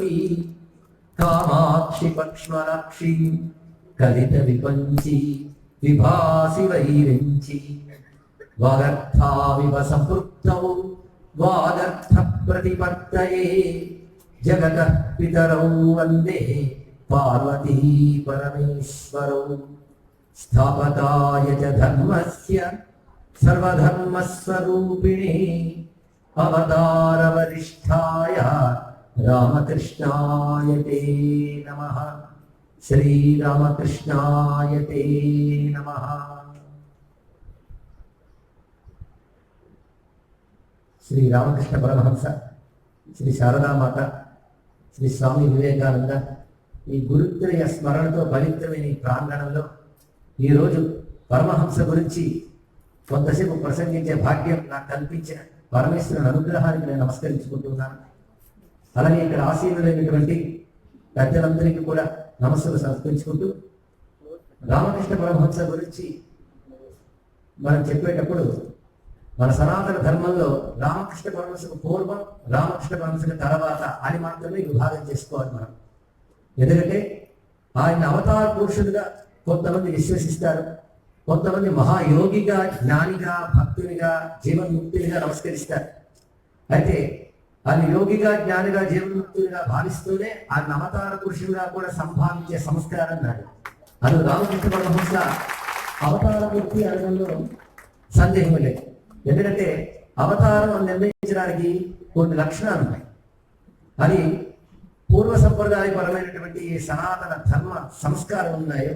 పార్వతీ కామాక్షి పక్ష్మలాక్షి కలిత విపంచి విభాసి వైరించి వాగర్థావివ సంపృక్తౌ వాగర్థ ప్రతిపత్తయే జగతః పితరౌ వందే పార్వతీ పరమేశ్వరౌ స్థాపకాయ చ ధర్మస్య సర్వధర్మస్వరూపిణే అవతార వరిష్ఠాయ రామకృష్ణాయ తే నమః. శ్రీరామకృష్ణాయ తే నమః. శ్రీ రామకృష్ణ పరమహంస, శ్రీ శారదామాత, శ్రీ స్వామి వివేకానంద ఈ గురుత్రయ స్మరణతో పవిత్రమైన ఈ ప్రాంగణంలో ఈరోజు పరమహంస గురించి కొంతసేపు ప్రసంగించే భాగ్యం నాకు కల్పించిన పరమేశ్వరుని అనుగ్రహానికి నేను నమస్కరించుకుంటున్నాను. అలాగే ఇక్కడ ఆశీనులైనటువంటి పెద్దలందరికీ కూడా నమస్సులు సమర్పించుకుంటూ రామకృష్ణ పరమహంస గురించి మనం చెప్పేటప్పుడు మన సనాతన ధర్మంలో రామకృష్ణ పరమహంసకు పూర్వం, రామకృష్ణ పరమహంసకు తర్వాత అని మాత్రమే విభాగం చేసుకోవాలి మనం. ఎందుకంటే ఆయన అవతార పురుషులుగా కొంతమంది విశ్వసిస్తారు, కొంతమంది మహాయోగిగా, జ్ఞానిగా, భక్తునిగా, జీవన్ముక్తునిగా నమస్కరిస్తారు. అయితే ఆయన యోగిగా, జ్ఞానిగా, జీవన్ముక్తునిగా భావిస్తూనే ఆయన అవతార పురుషులుగా కూడా సంభావించే సంస్కారం నాడు. అది రామకృష్ణ పరమహంస అవతారమూర్తి అనడంలో సందేహం లేదు. ఎందుకంటే అవతారం నిర్ణయించడానికి కొన్ని లక్షణాలు ఉన్నాయి. అది పూర్వ సంప్రదాయపరమైనటువంటి సనాతన ధర్మ సంస్కారం ఉన్నాయో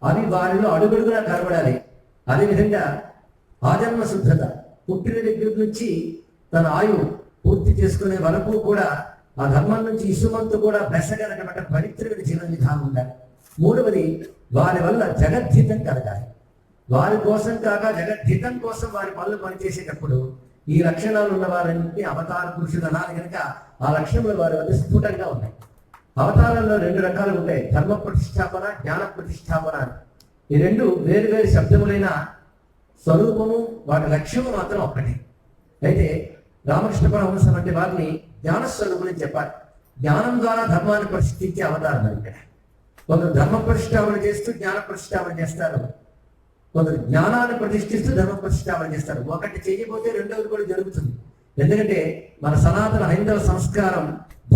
అవి వారిలో అడుగడుగునా కనబడాలి. అదేవిధంగా ఆజన్మ శుద్ధత, పుట్టిన దగ్గర నుంచి తన ఆయువు పూర్తి చేసుకునే వరకు కూడా ఆ ధర్మం నుంచి ఇసుమంతు కూడా బెసగలటువంటి పవిత్రమైన జీవన విధానం ఉండాలి. మూడవది, వారి వల్ల జగద్ధితం కలగాలి. వారి కోసం కాక జగద్ధితం కోసం వారి పనులు పనిచేసేటప్పుడు ఈ లక్షణాలు ఉన్న వారిని అవతార పురుషులు అనాలి కనుక ఆ లక్షణములు వారి వద్ద స్ఫుటంగా ఉన్నాయి. అవతారంలో రెండు రకాలు ఉంటాయి, ధర్మ ప్రతిష్టాపన, జ్ఞాన ప్రతిష్టాపన. ఈ రెండు వేరు వేరు శబ్దములైన స్వరూపము, వాటి లక్ష్యము మాత్రం ఒక్కటే. అయితే రామకృష్ణ పరమహంస వంటి వారిని జ్ఞానస్వరూపుని చెప్పాలి. జ్ఞానం ద్వారా ధర్మాన్ని ప్రతిష్ఠించే అవతారం ఇక్కడ. కొందరు ధర్మ ప్రతిష్టాపన చేస్తూ జ్ఞాన ప్రతిష్టాపన చేస్తారు, కొందరు జ్ఞానాన్ని ప్రతిష్ఠిస్తూ ధర్మ ప్రతిష్టాపన చేస్తారు. ఒకటి చేయకపోతే రెండవది కూడా జరుగుతుంది. ఎందుకంటే మన సనాతన హైందవ సంస్కారం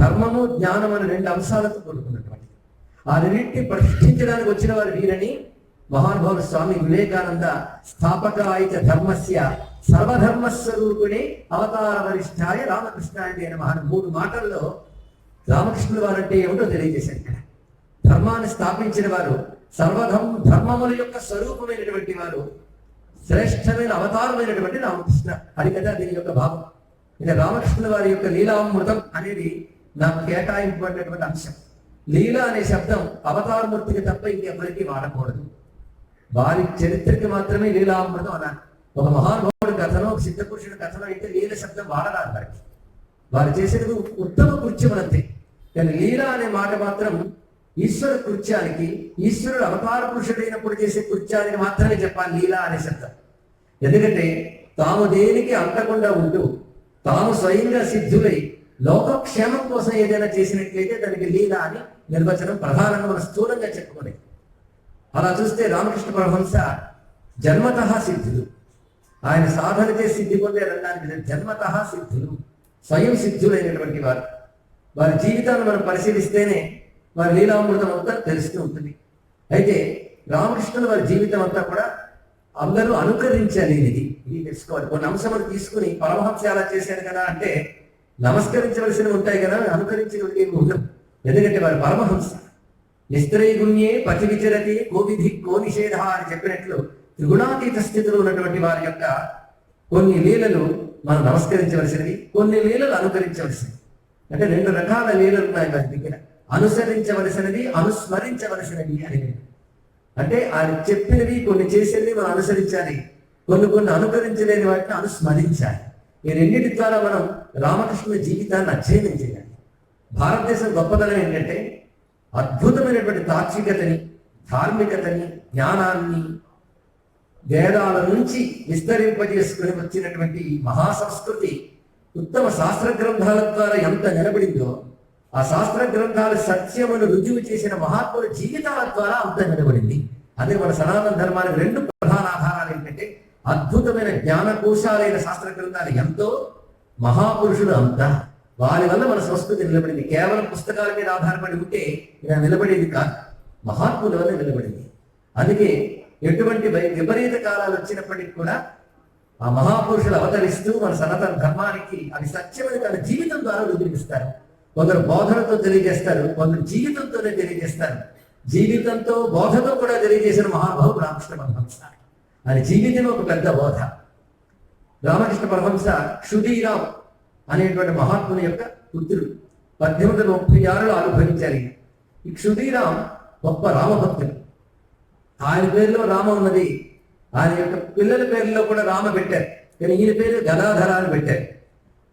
ధర్మము, జ్ఞానం అనే రెండు అంశాలతో కూడుకున్నటువంటి ఆ రెండింటిని ప్రతిష్ఠించడానికి వచ్చిన వారు వీరని మహానుభావుడు స్వామి వివేకానంద స్థాపకాయ చ ధర్మస్య సర్వధర్మస్వరూపిణి అవతార వరిష్ఠాయ రామకృష్ణాయ అయిన మూడు మాటల్లో రామకృష్ణుల వారంటే ఏమిటో తెలియజేశారు. ఇక్కడ ధర్మాన్ని స్థాపించిన వారు, ధర్మముల యొక్క స్వరూపమైనటువంటి వారు, శ్రేష్టమైన అవతారమైనటువంటి రామకృష్ణ. అది కదా దీని యొక్క భావం. ఇక రామకృష్ణుల వారి యొక్క లీలామృతం అనేది నాకు కేటాయింపబడినటువంటి అంశం. లీల అనే శబ్దం అవతారమూర్తికి తప్ప ఇంకెవరికి వాడకూడదు. వారి చరిత్రకి మాత్రమే లీలామృతం అన్నారు. ఒక మహానుభావుడి కథలో, ఒక సిద్ధపురుషుడి కథలో అయితే లీల శబ్దం వాడరాదు. వారికి వారు చేసేది ఉత్తమ కృత్యములంతే. కానీ లీల అనే మాట మాత్రం ఈశ్వర కృత్యానికి, ఈశ్వరుడు అవతార పురుషుడైనప్పుడు చేసే కృత్యానికి మాత్రమే చెప్పాలి లీల అనే శబ్దం. ఎందుకంటే తాము దేనికి అంటకుండా ఉంటూ తాము స్వయంగా సిద్ధులై లోకక్షేమం కోసం ఏదైనా చేసినట్లయితే దానికి లీల అని నిర్వచనం ప్రధానంగా మన స్థూలంగా చెప్పుకోలేదు. అలా చూస్తే రామకృష్ణ పరమహంస జన్మతః సిద్ధులు. ఆయన సాధన చేసి సిద్ధి పొందే రంగానికి జన్మతః సిద్ధులు, స్వయం సిద్ధులైనటువంటి వారు. వారి జీవితాన్ని మనం పరిశీలిస్తేనే వారి లీలామృతం అంతా తెలుస్తూ ఉంటుంది. అయితే రామకృష్ణుల వారి జీవితం అంతా కూడా అందరూ అనుకరించలేనిది. ఇది తెలుసుకోవాలి. కొన్ని అంశాలను తీసుకుని పరమహంస ఎలా చేశారు కదా అంటే నమస్కరించవలసినవి ఉంటాయి కదా, అనుకరించగలిగేవి ఉండవు. ఎందుకంటే వారి పరమహంస నిస్త్రైగుణ్యే పతి విచరతి కోవిధి కో నిషేధ అని చెప్పినట్లు త్రిగుణాతీత స్థితిలో ఉన్నటువంటి వారి యొక్క కొన్ని లీలలు మనం నమస్కరించవలసినవి, కొన్ని లీలలు అనుకరించవలసినవి. అంటే రెండు రకాల లీలలు ఉన్నాయి వారి దగ్గర. అనుసరించవలసినది, అనుస్మరించవలసినది అని. అంటే ఆయన చెప్పినవి కొన్ని చేసేది మనం అనుసరించాలి, కొన్ని అనుకరించలేని వాటిని అనుస్మరించాలి. ఈ రెండింటి ద్వారా మనం రామకృష్ణుల జీవితాన్ని అధ్యయనం చేయాలి. భారతదేశం గొప్పతనం ఏంటంటే అద్భుతమైనటువంటి తాత్వికతని, ధార్మికతని, జ్ఞానాన్ని వేదాల నుంచి విస్తరింపజేసుకుని వచ్చినటువంటి మహాసంస్కృతి ఉత్తమ శాస్త్ర గ్రంథాల ద్వారా ఎంత నిలబడిందో ఆ శాస్త్ర గ్రంథాలు సత్యమును రుజువు చేసిన మహాత్ముల జీవితాల ద్వారా అంత నిలబడింది. అదే మన సనాతన ధర్మానికి రెండు ప్రధాన ఆధారాలు ఏంటంటే అద్భుతమైన జ్ఞానకోశాలైన శాస్త్ర గ్రంథాలు ఎంతో, మహాపురుషులు అంతా. వారి వల్ల మన సంస్కృతి నిలబడింది. కేవలం పుస్తకాల మీద ఆధారపడి ఉంటే ఇలా నిలబడేది కాదు, మహాత్ముల వల్ల నిలబడింది. అందుకే ఎటువంటి విపరీత కాలాలు వచ్చినప్పటికీ కూడా ఆ మహాపురుషులు అవతరిస్తూ మన సనాతన ధర్మానికి అది సత్యమని తన జీవితం ద్వారా నిరూపిస్తారు. కొందరు బోధనతో తెలియజేస్తారు, కొందరు జీవితంతోనే తెలియజేస్తారు. జీవితంతో బోధతో కూడా తెలియజేసిన మహానుభావుడు రామకృష్ణ పరమహంస. ఆయన జీవితం ఒక పెద్ద బోధ. రామకృష్ణ పరమహంస క్షుదీరామ్ అనేటువంటి మహాత్ముని యొక్క పుత్రుడు. 1836లో ఆవిర్భవించారు. ఈ క్షుదీరామ్ గొప్ప రామభక్తుడు. ఆయన పేరులో రామ ఉన్నది. ఆయన యొక్క పిల్లల పేర్లలో కూడా రామ పెట్టారు, కానీ ఈయన పేరు గదాధర అని పెట్టారు.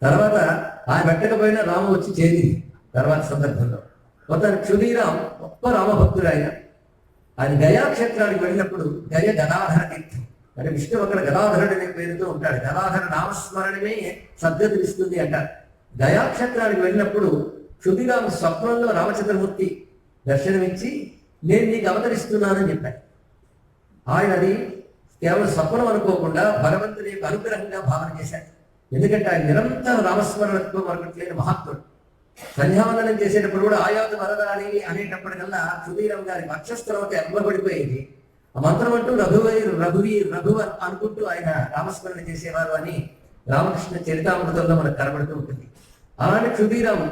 తర్వాత ఆయన పెట్టకపోయినా రామ వచ్చి చేరింది తర్వాత సందర్భంలో. మొత్తం క్షుదీరామ్ గొప్ప రామభక్తుడు. ఆయన గయా క్షేత్రానికి వెళ్ళినప్పుడు గయ గదాధర తీర్థం అంటే విష్ణు అక్కడ గదాధరుడు అనే పేరుతో ఉంటాడు. గదాధర నామస్మరణమే సద్గతిస్తుంది అంటారు. గయా క్షేత్రానికి వెళ్ళినప్పుడు క్షుదీరామ్ స్వప్నంలో రామచంద్రమూర్తి దర్శనమిచ్చి నేను నీకు అవతరిస్తున్నానని చెప్పాను. ఆయన అది కేవలం స్వప్నం అనుకోకుండా భగవంతుని యొక్క అనుగ్రహంగా భావన చేశాడు. ఎందుకంటే ఆయన నిరంతర రామస్మరణతో మరొకట్లేని మహాత్ముడు. సంధ్యావందనం చేసేటప్పుడు కూడా ఆయాత వరదాని అనేటప్పటికల్లా క్షుదీరామ్ గారి వక్షస్థలంతో ఎమ్మబడిపోయేది. ఆ మంత్రం అంటూ రఘువీర్ రఘువీర్ రఘువర్ అనుకుంటూ ఆయన రామస్మరణ చేసేవారు అని రామకృష్ణ చరితామృతంలో మనకు కనబడుతూ ఉంటుంది. అలాంటి క్షుదీరామ్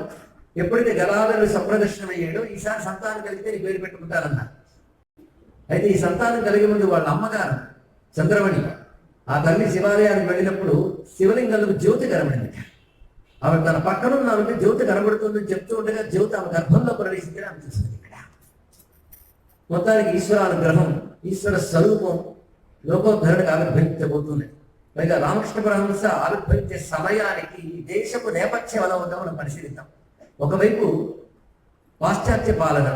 ఎప్పుడైతే గదాధరుడు స్వప్నదర్శనం అయ్యాడో ఈసారి సంతానం కలిగితే నీ పేరు పెట్టుకుంటారన్న. అయితే ఈ సంతానం కలిగే ముందు వాళ్ళ అమ్మగారు చంద్రమణి ఆ తల్లి శివాలయానికి వెళ్ళినప్పుడు శివలింగంలో జ్యోతి కనబడింది. ఆమె తన పక్కన ఉన్నామంటే జ్యోతి కనబడుతుందని చెప్తూ ఉండగా జ్యోతి ఆమె గర్భంలో ప్రవేశించి ఆమె చూసింది. ఇక్కడ మొత్తానికి ఈశ్వర అనుగ్రహం, ఈశ్వర స్వరూపం లోకోద్ధరణకు ఆవిర్భవించబోతున్నది. పైగా రామకృష్ణ పరమహంస ఆవిర్భవించే సమయానికి ఈ దేశపు నేపథ్యం ఎలా ఉందో మనం పరిశీలిద్దాం. ఒకవైపు పాశ్చాత్య పాలన,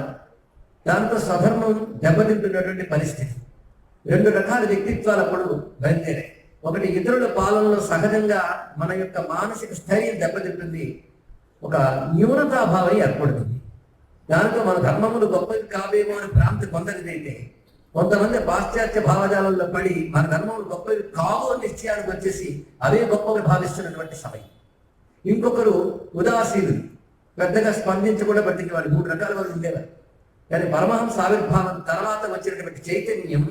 దాంతో స్వధర్మం దెబ్బతింటున్నటువంటి పరిస్థితి. రెండు రకాల వ్యక్తిత్వాలు అప్పుడు బయలుదేరాయి. ఒకటి, ఇతరుల పాలనలో సహజంగా మన యొక్క మానసిక స్థైర్యం దెబ్బతింటుంది, ఒక న్యూనతాభావం ఏర్పడుతుంది. దాంతో మన ధర్మములు గొప్పవి కావేమో అని భ్రాంతి కొందరిదైతే, కొంతమంది పాశ్చాత్య భావజాలంలో పడి మన ధర్మములు గొప్పవి కావు అని నిశ్చయానికి వచ్చేసి అవే గొప్పవి భావిస్తున్నటువంటి సమయం. ఇంకొకరు ఉదాసీనులు, పెద్దగా స్పందించకుండా బతికి వాళ్ళు 3 రకాల వాళ్ళు ఉండేవారు. కానీ పరమహంస ఆవిర్భావం తర్వాత వచ్చినటువంటి చైతన్యం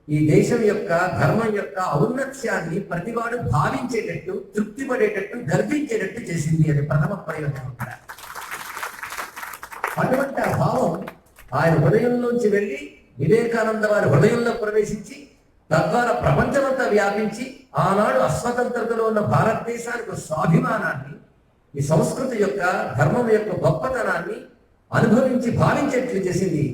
ఈ దేశం యొక్క ధర్మం యొక్క ఔన్నత్యాన్ని ప్రతివాడు భావించేటట్టు, తృప్తి పడేటట్టు, గర్వించేటట్టు చేసింది అని ప్రథమ ప్రయోజనం. అటువంటి ఆ భావం ఆయన హృదయంలోంచి వెళ్ళి వివేకానంద వారి హృదయంలో ప్రవేశించి తద్వారా ప్రపంచమంతా వ్యాపించి ఆనాడు అస్వతంత్రతలో ఉన్న భారతదేశానికి స్వాభిమానాన్ని, ఈ సంస్కృతి యొక్క ధర్మం యొక్క గొప్పతనాన్ని అనుభవించి భావించేట్లు చేసింది.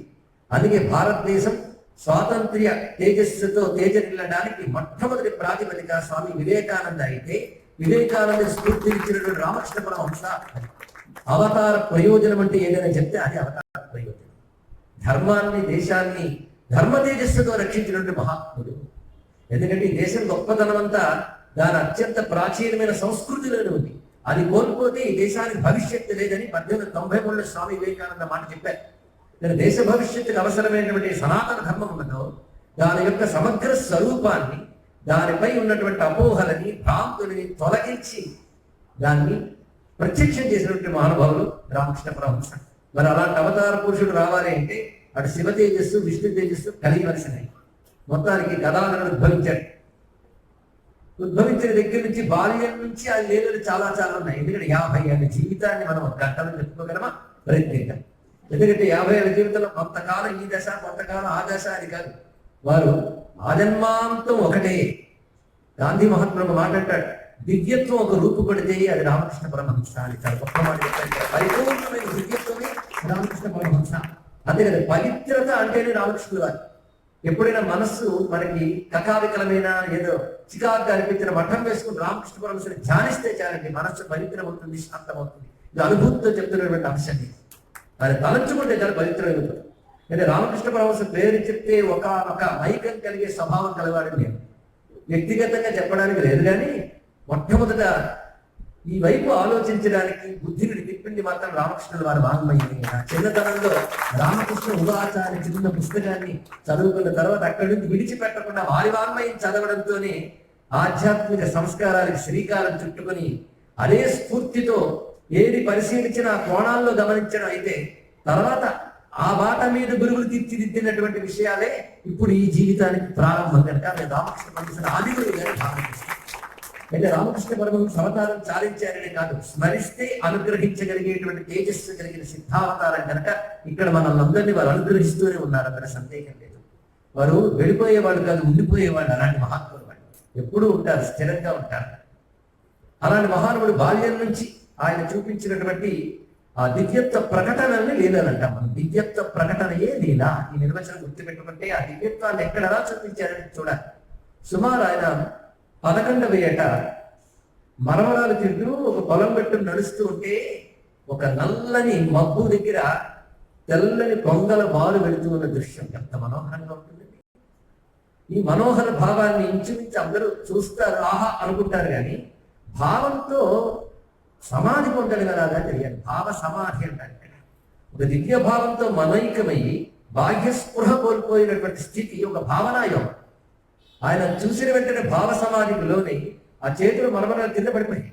అందుకే భారతదేశం స్వాతంత్ర్య తేజస్సుతో తేజరిల్లడానికి మొట్టమొదటి ప్రాతిపదిక స్వామి వివేకానంద అయితే, వివేకానంద స్ఫూర్తినిచ్చినటువంటి రామకృష్ణ పరమహంస అవతార ప్రయోజనం అంటే ఏదైనా చెప్తే అది అవతార ప్రయోజనం. ధర్మాన్ని, దేశాన్ని ధర్మ తేజస్సుతో రక్షించినటువంటి మహాత్ముడు. ఎందుకంటే ఈ దేశం గొప్పతనం అంతా దాని అత్యంత ప్రాచీనమైన సంస్కృతిలోనే ఉంది. అది కోల్పోతే ఈ దేశానికి భవిష్యత్తు లేదని 1893లో స్వామి వివేకానంద మాట చెప్పారు. దేశ భవిష్యత్తుకు అవసరమైనటువంటి సనాతన ధర్మం ఉన్నదో దాని యొక్క సమగ్ర స్వరూపాన్ని, దానిపై ఉన్నటువంటి అపోహలని, భ్రాంతులని తొలగించి దాన్ని ప్రత్యక్షం చేసినటువంటి మహానుభావులు రామకృష్ణ పరమహంస. మరి అలాంటి అవతార పురుషుడు రావాలి అంటే అటు శివ తేజస్సు, విష్ణు తేజస్సు కలిగివలసినవి. మొత్తానికి గదాధరుడు ఉద్భవించాడు. ఉద్భవించిన దగ్గర నుంచి బాల్యం నుంచి ఆ లీలలు చాలా చాలా ఉన్నాయి. ఎందుకంటే 50 ఏళ్ళ జీవితాన్ని మనం గంటలు చెప్పుకోగలమా? ప్రయత్నిద్దాం. ఎందుకంటే 50 ఏళ్ళ జీవితంలో కొంతకాలం ఈ దశ, కొంతకాలం ఆ దశ అని కాదు. వారు ఆజన్మాంతం ఒకటే. గాంధీ మహాత్ముడు మాట్లాడతాడు, దివ్యత్వం ఒక రూపు కొడితే అది రామకృష్ణ పరమహంస అని. చాలా గొప్ప మాట చెప్పారు. పరిపూర్ణమైన దివ్యత్వమే రామకృష్ణ పరమహంస. అంతేకాదు పవిత్రత అంటేనే రామకృష్ణుడు వారు. ఎప్పుడైనా మనస్సు మనకి కకావికలమైన ఏదో చికాకు అనిపించిన మఠం వేసుకుని రామకృష్ణ పరమహంసని ధ్యానిస్తే చాలండి, మనస్సు పవిత్రమవుతుంది, శాంతమవుతుంది. ఇది అనుభూతితో చెప్తున్నటువంటి అంశం. అది తలంచుకుంటే చాలా పవిత్రమైపోతుంది. అంటే రామకృష్ణ పరమహంస పేరు చెప్తే ఒక మైకం కలిగే స్వభావం కలవాడు నేను వ్యక్తిగతంగా చెప్పడానికి లేదు. కానీ మొట్టమొదట ఈ వైపు ఆలోచించడానికి బుద్ధిని తిప్పింది మాత్రం రామకృష్ణుల వారి వాంగ్మయం. చిన్నతనంలో రామకృష్ణ ఉవాచ అనే చిన్న పుస్తకాన్ని చదువుకున్న తర్వాత అక్కడి నుంచి విడిచిపెట్టకుండా వారి వాంగ్మయం చదవడంతోనే ఆధ్యాత్మిక సంస్కారాలకు శ్రీకారం చుట్టుకొని అదే స్ఫూర్తితో ఏది పరిశీలించిన కోణాల్లో గమనించడం అయితే తర్వాత ఆ బాట మీద గురువులు తీర్చిదిద్దినటువంటి విషయాలే ఇప్పుడు ఈ జీవితానికి ప్రారంభం కనుక నేను రామకృష్ణ పరమహంస ఆది గురువు గారి భావన. అయితే రామకృష్ణ పరమహంస అవతారం చాలించారని కాదు, స్మరిస్తే అనుగ్రహించగలిగేటువంటి తేజస్సు కలిగిన సిద్ధావతారం కనుక ఇక్కడ మనల్ని వారు అనుగ్రహిస్తూనే ఉన్నారు, అక్కడ సందేహం లేదు. వారు వెళ్ళిపోయేవాడు కాదు, ఉండిపోయేవాడు. అలాంటి మహాత్ములు వాడు ఎప్పుడూ ఉంటారు, స్థిరంగా ఉంటారు. అలాంటి మహానువుడు బాల్యం నుంచి ఆయన చూపించినటువంటి ఆ దివ్యత్వ ప్రకటనల్ని లీలలంటాం మనం. దివ్యత్వ ప్రకటనయే లీల. ఈ నిర్వచనం గుర్తుపెట్టుకుంటే ఆ దివ్యత్వాన్ని ఎక్కడలా చూపించారని చూడాలి. సుమారు ఆయన 11వ ఏట మరమరాలు తింటూ ఒక పొలం పెట్టు నడుస్తూ ఉంటే ఒక నల్లని మబ్బు దగ్గర తెల్లని కొంగల బాలు వెళుతూ ఉన్న దృశ్యం ఎంత మనోహరంగా ఉంటుందండి. ఈ మనోహర భావాన్ని ఇంచుమించు అందరూ చూస్తారు, ఆహా అనుకుంటారు, కానీ భావంతో సమాధి పొందడం అలాగా తెలియాలి. భావ సమాధి అంటారు. ఒక దివ్య భావంతో మనైకమై బాహ్య స్పృహ కోల్పోయినటువంటి స్థితి ఒక భావనాయోగం. ఆయన చూసిన వెంటనే భావ సమాధికి లోనై ఆ చేతులు మరమరాలు కింద పడిపోయాయి,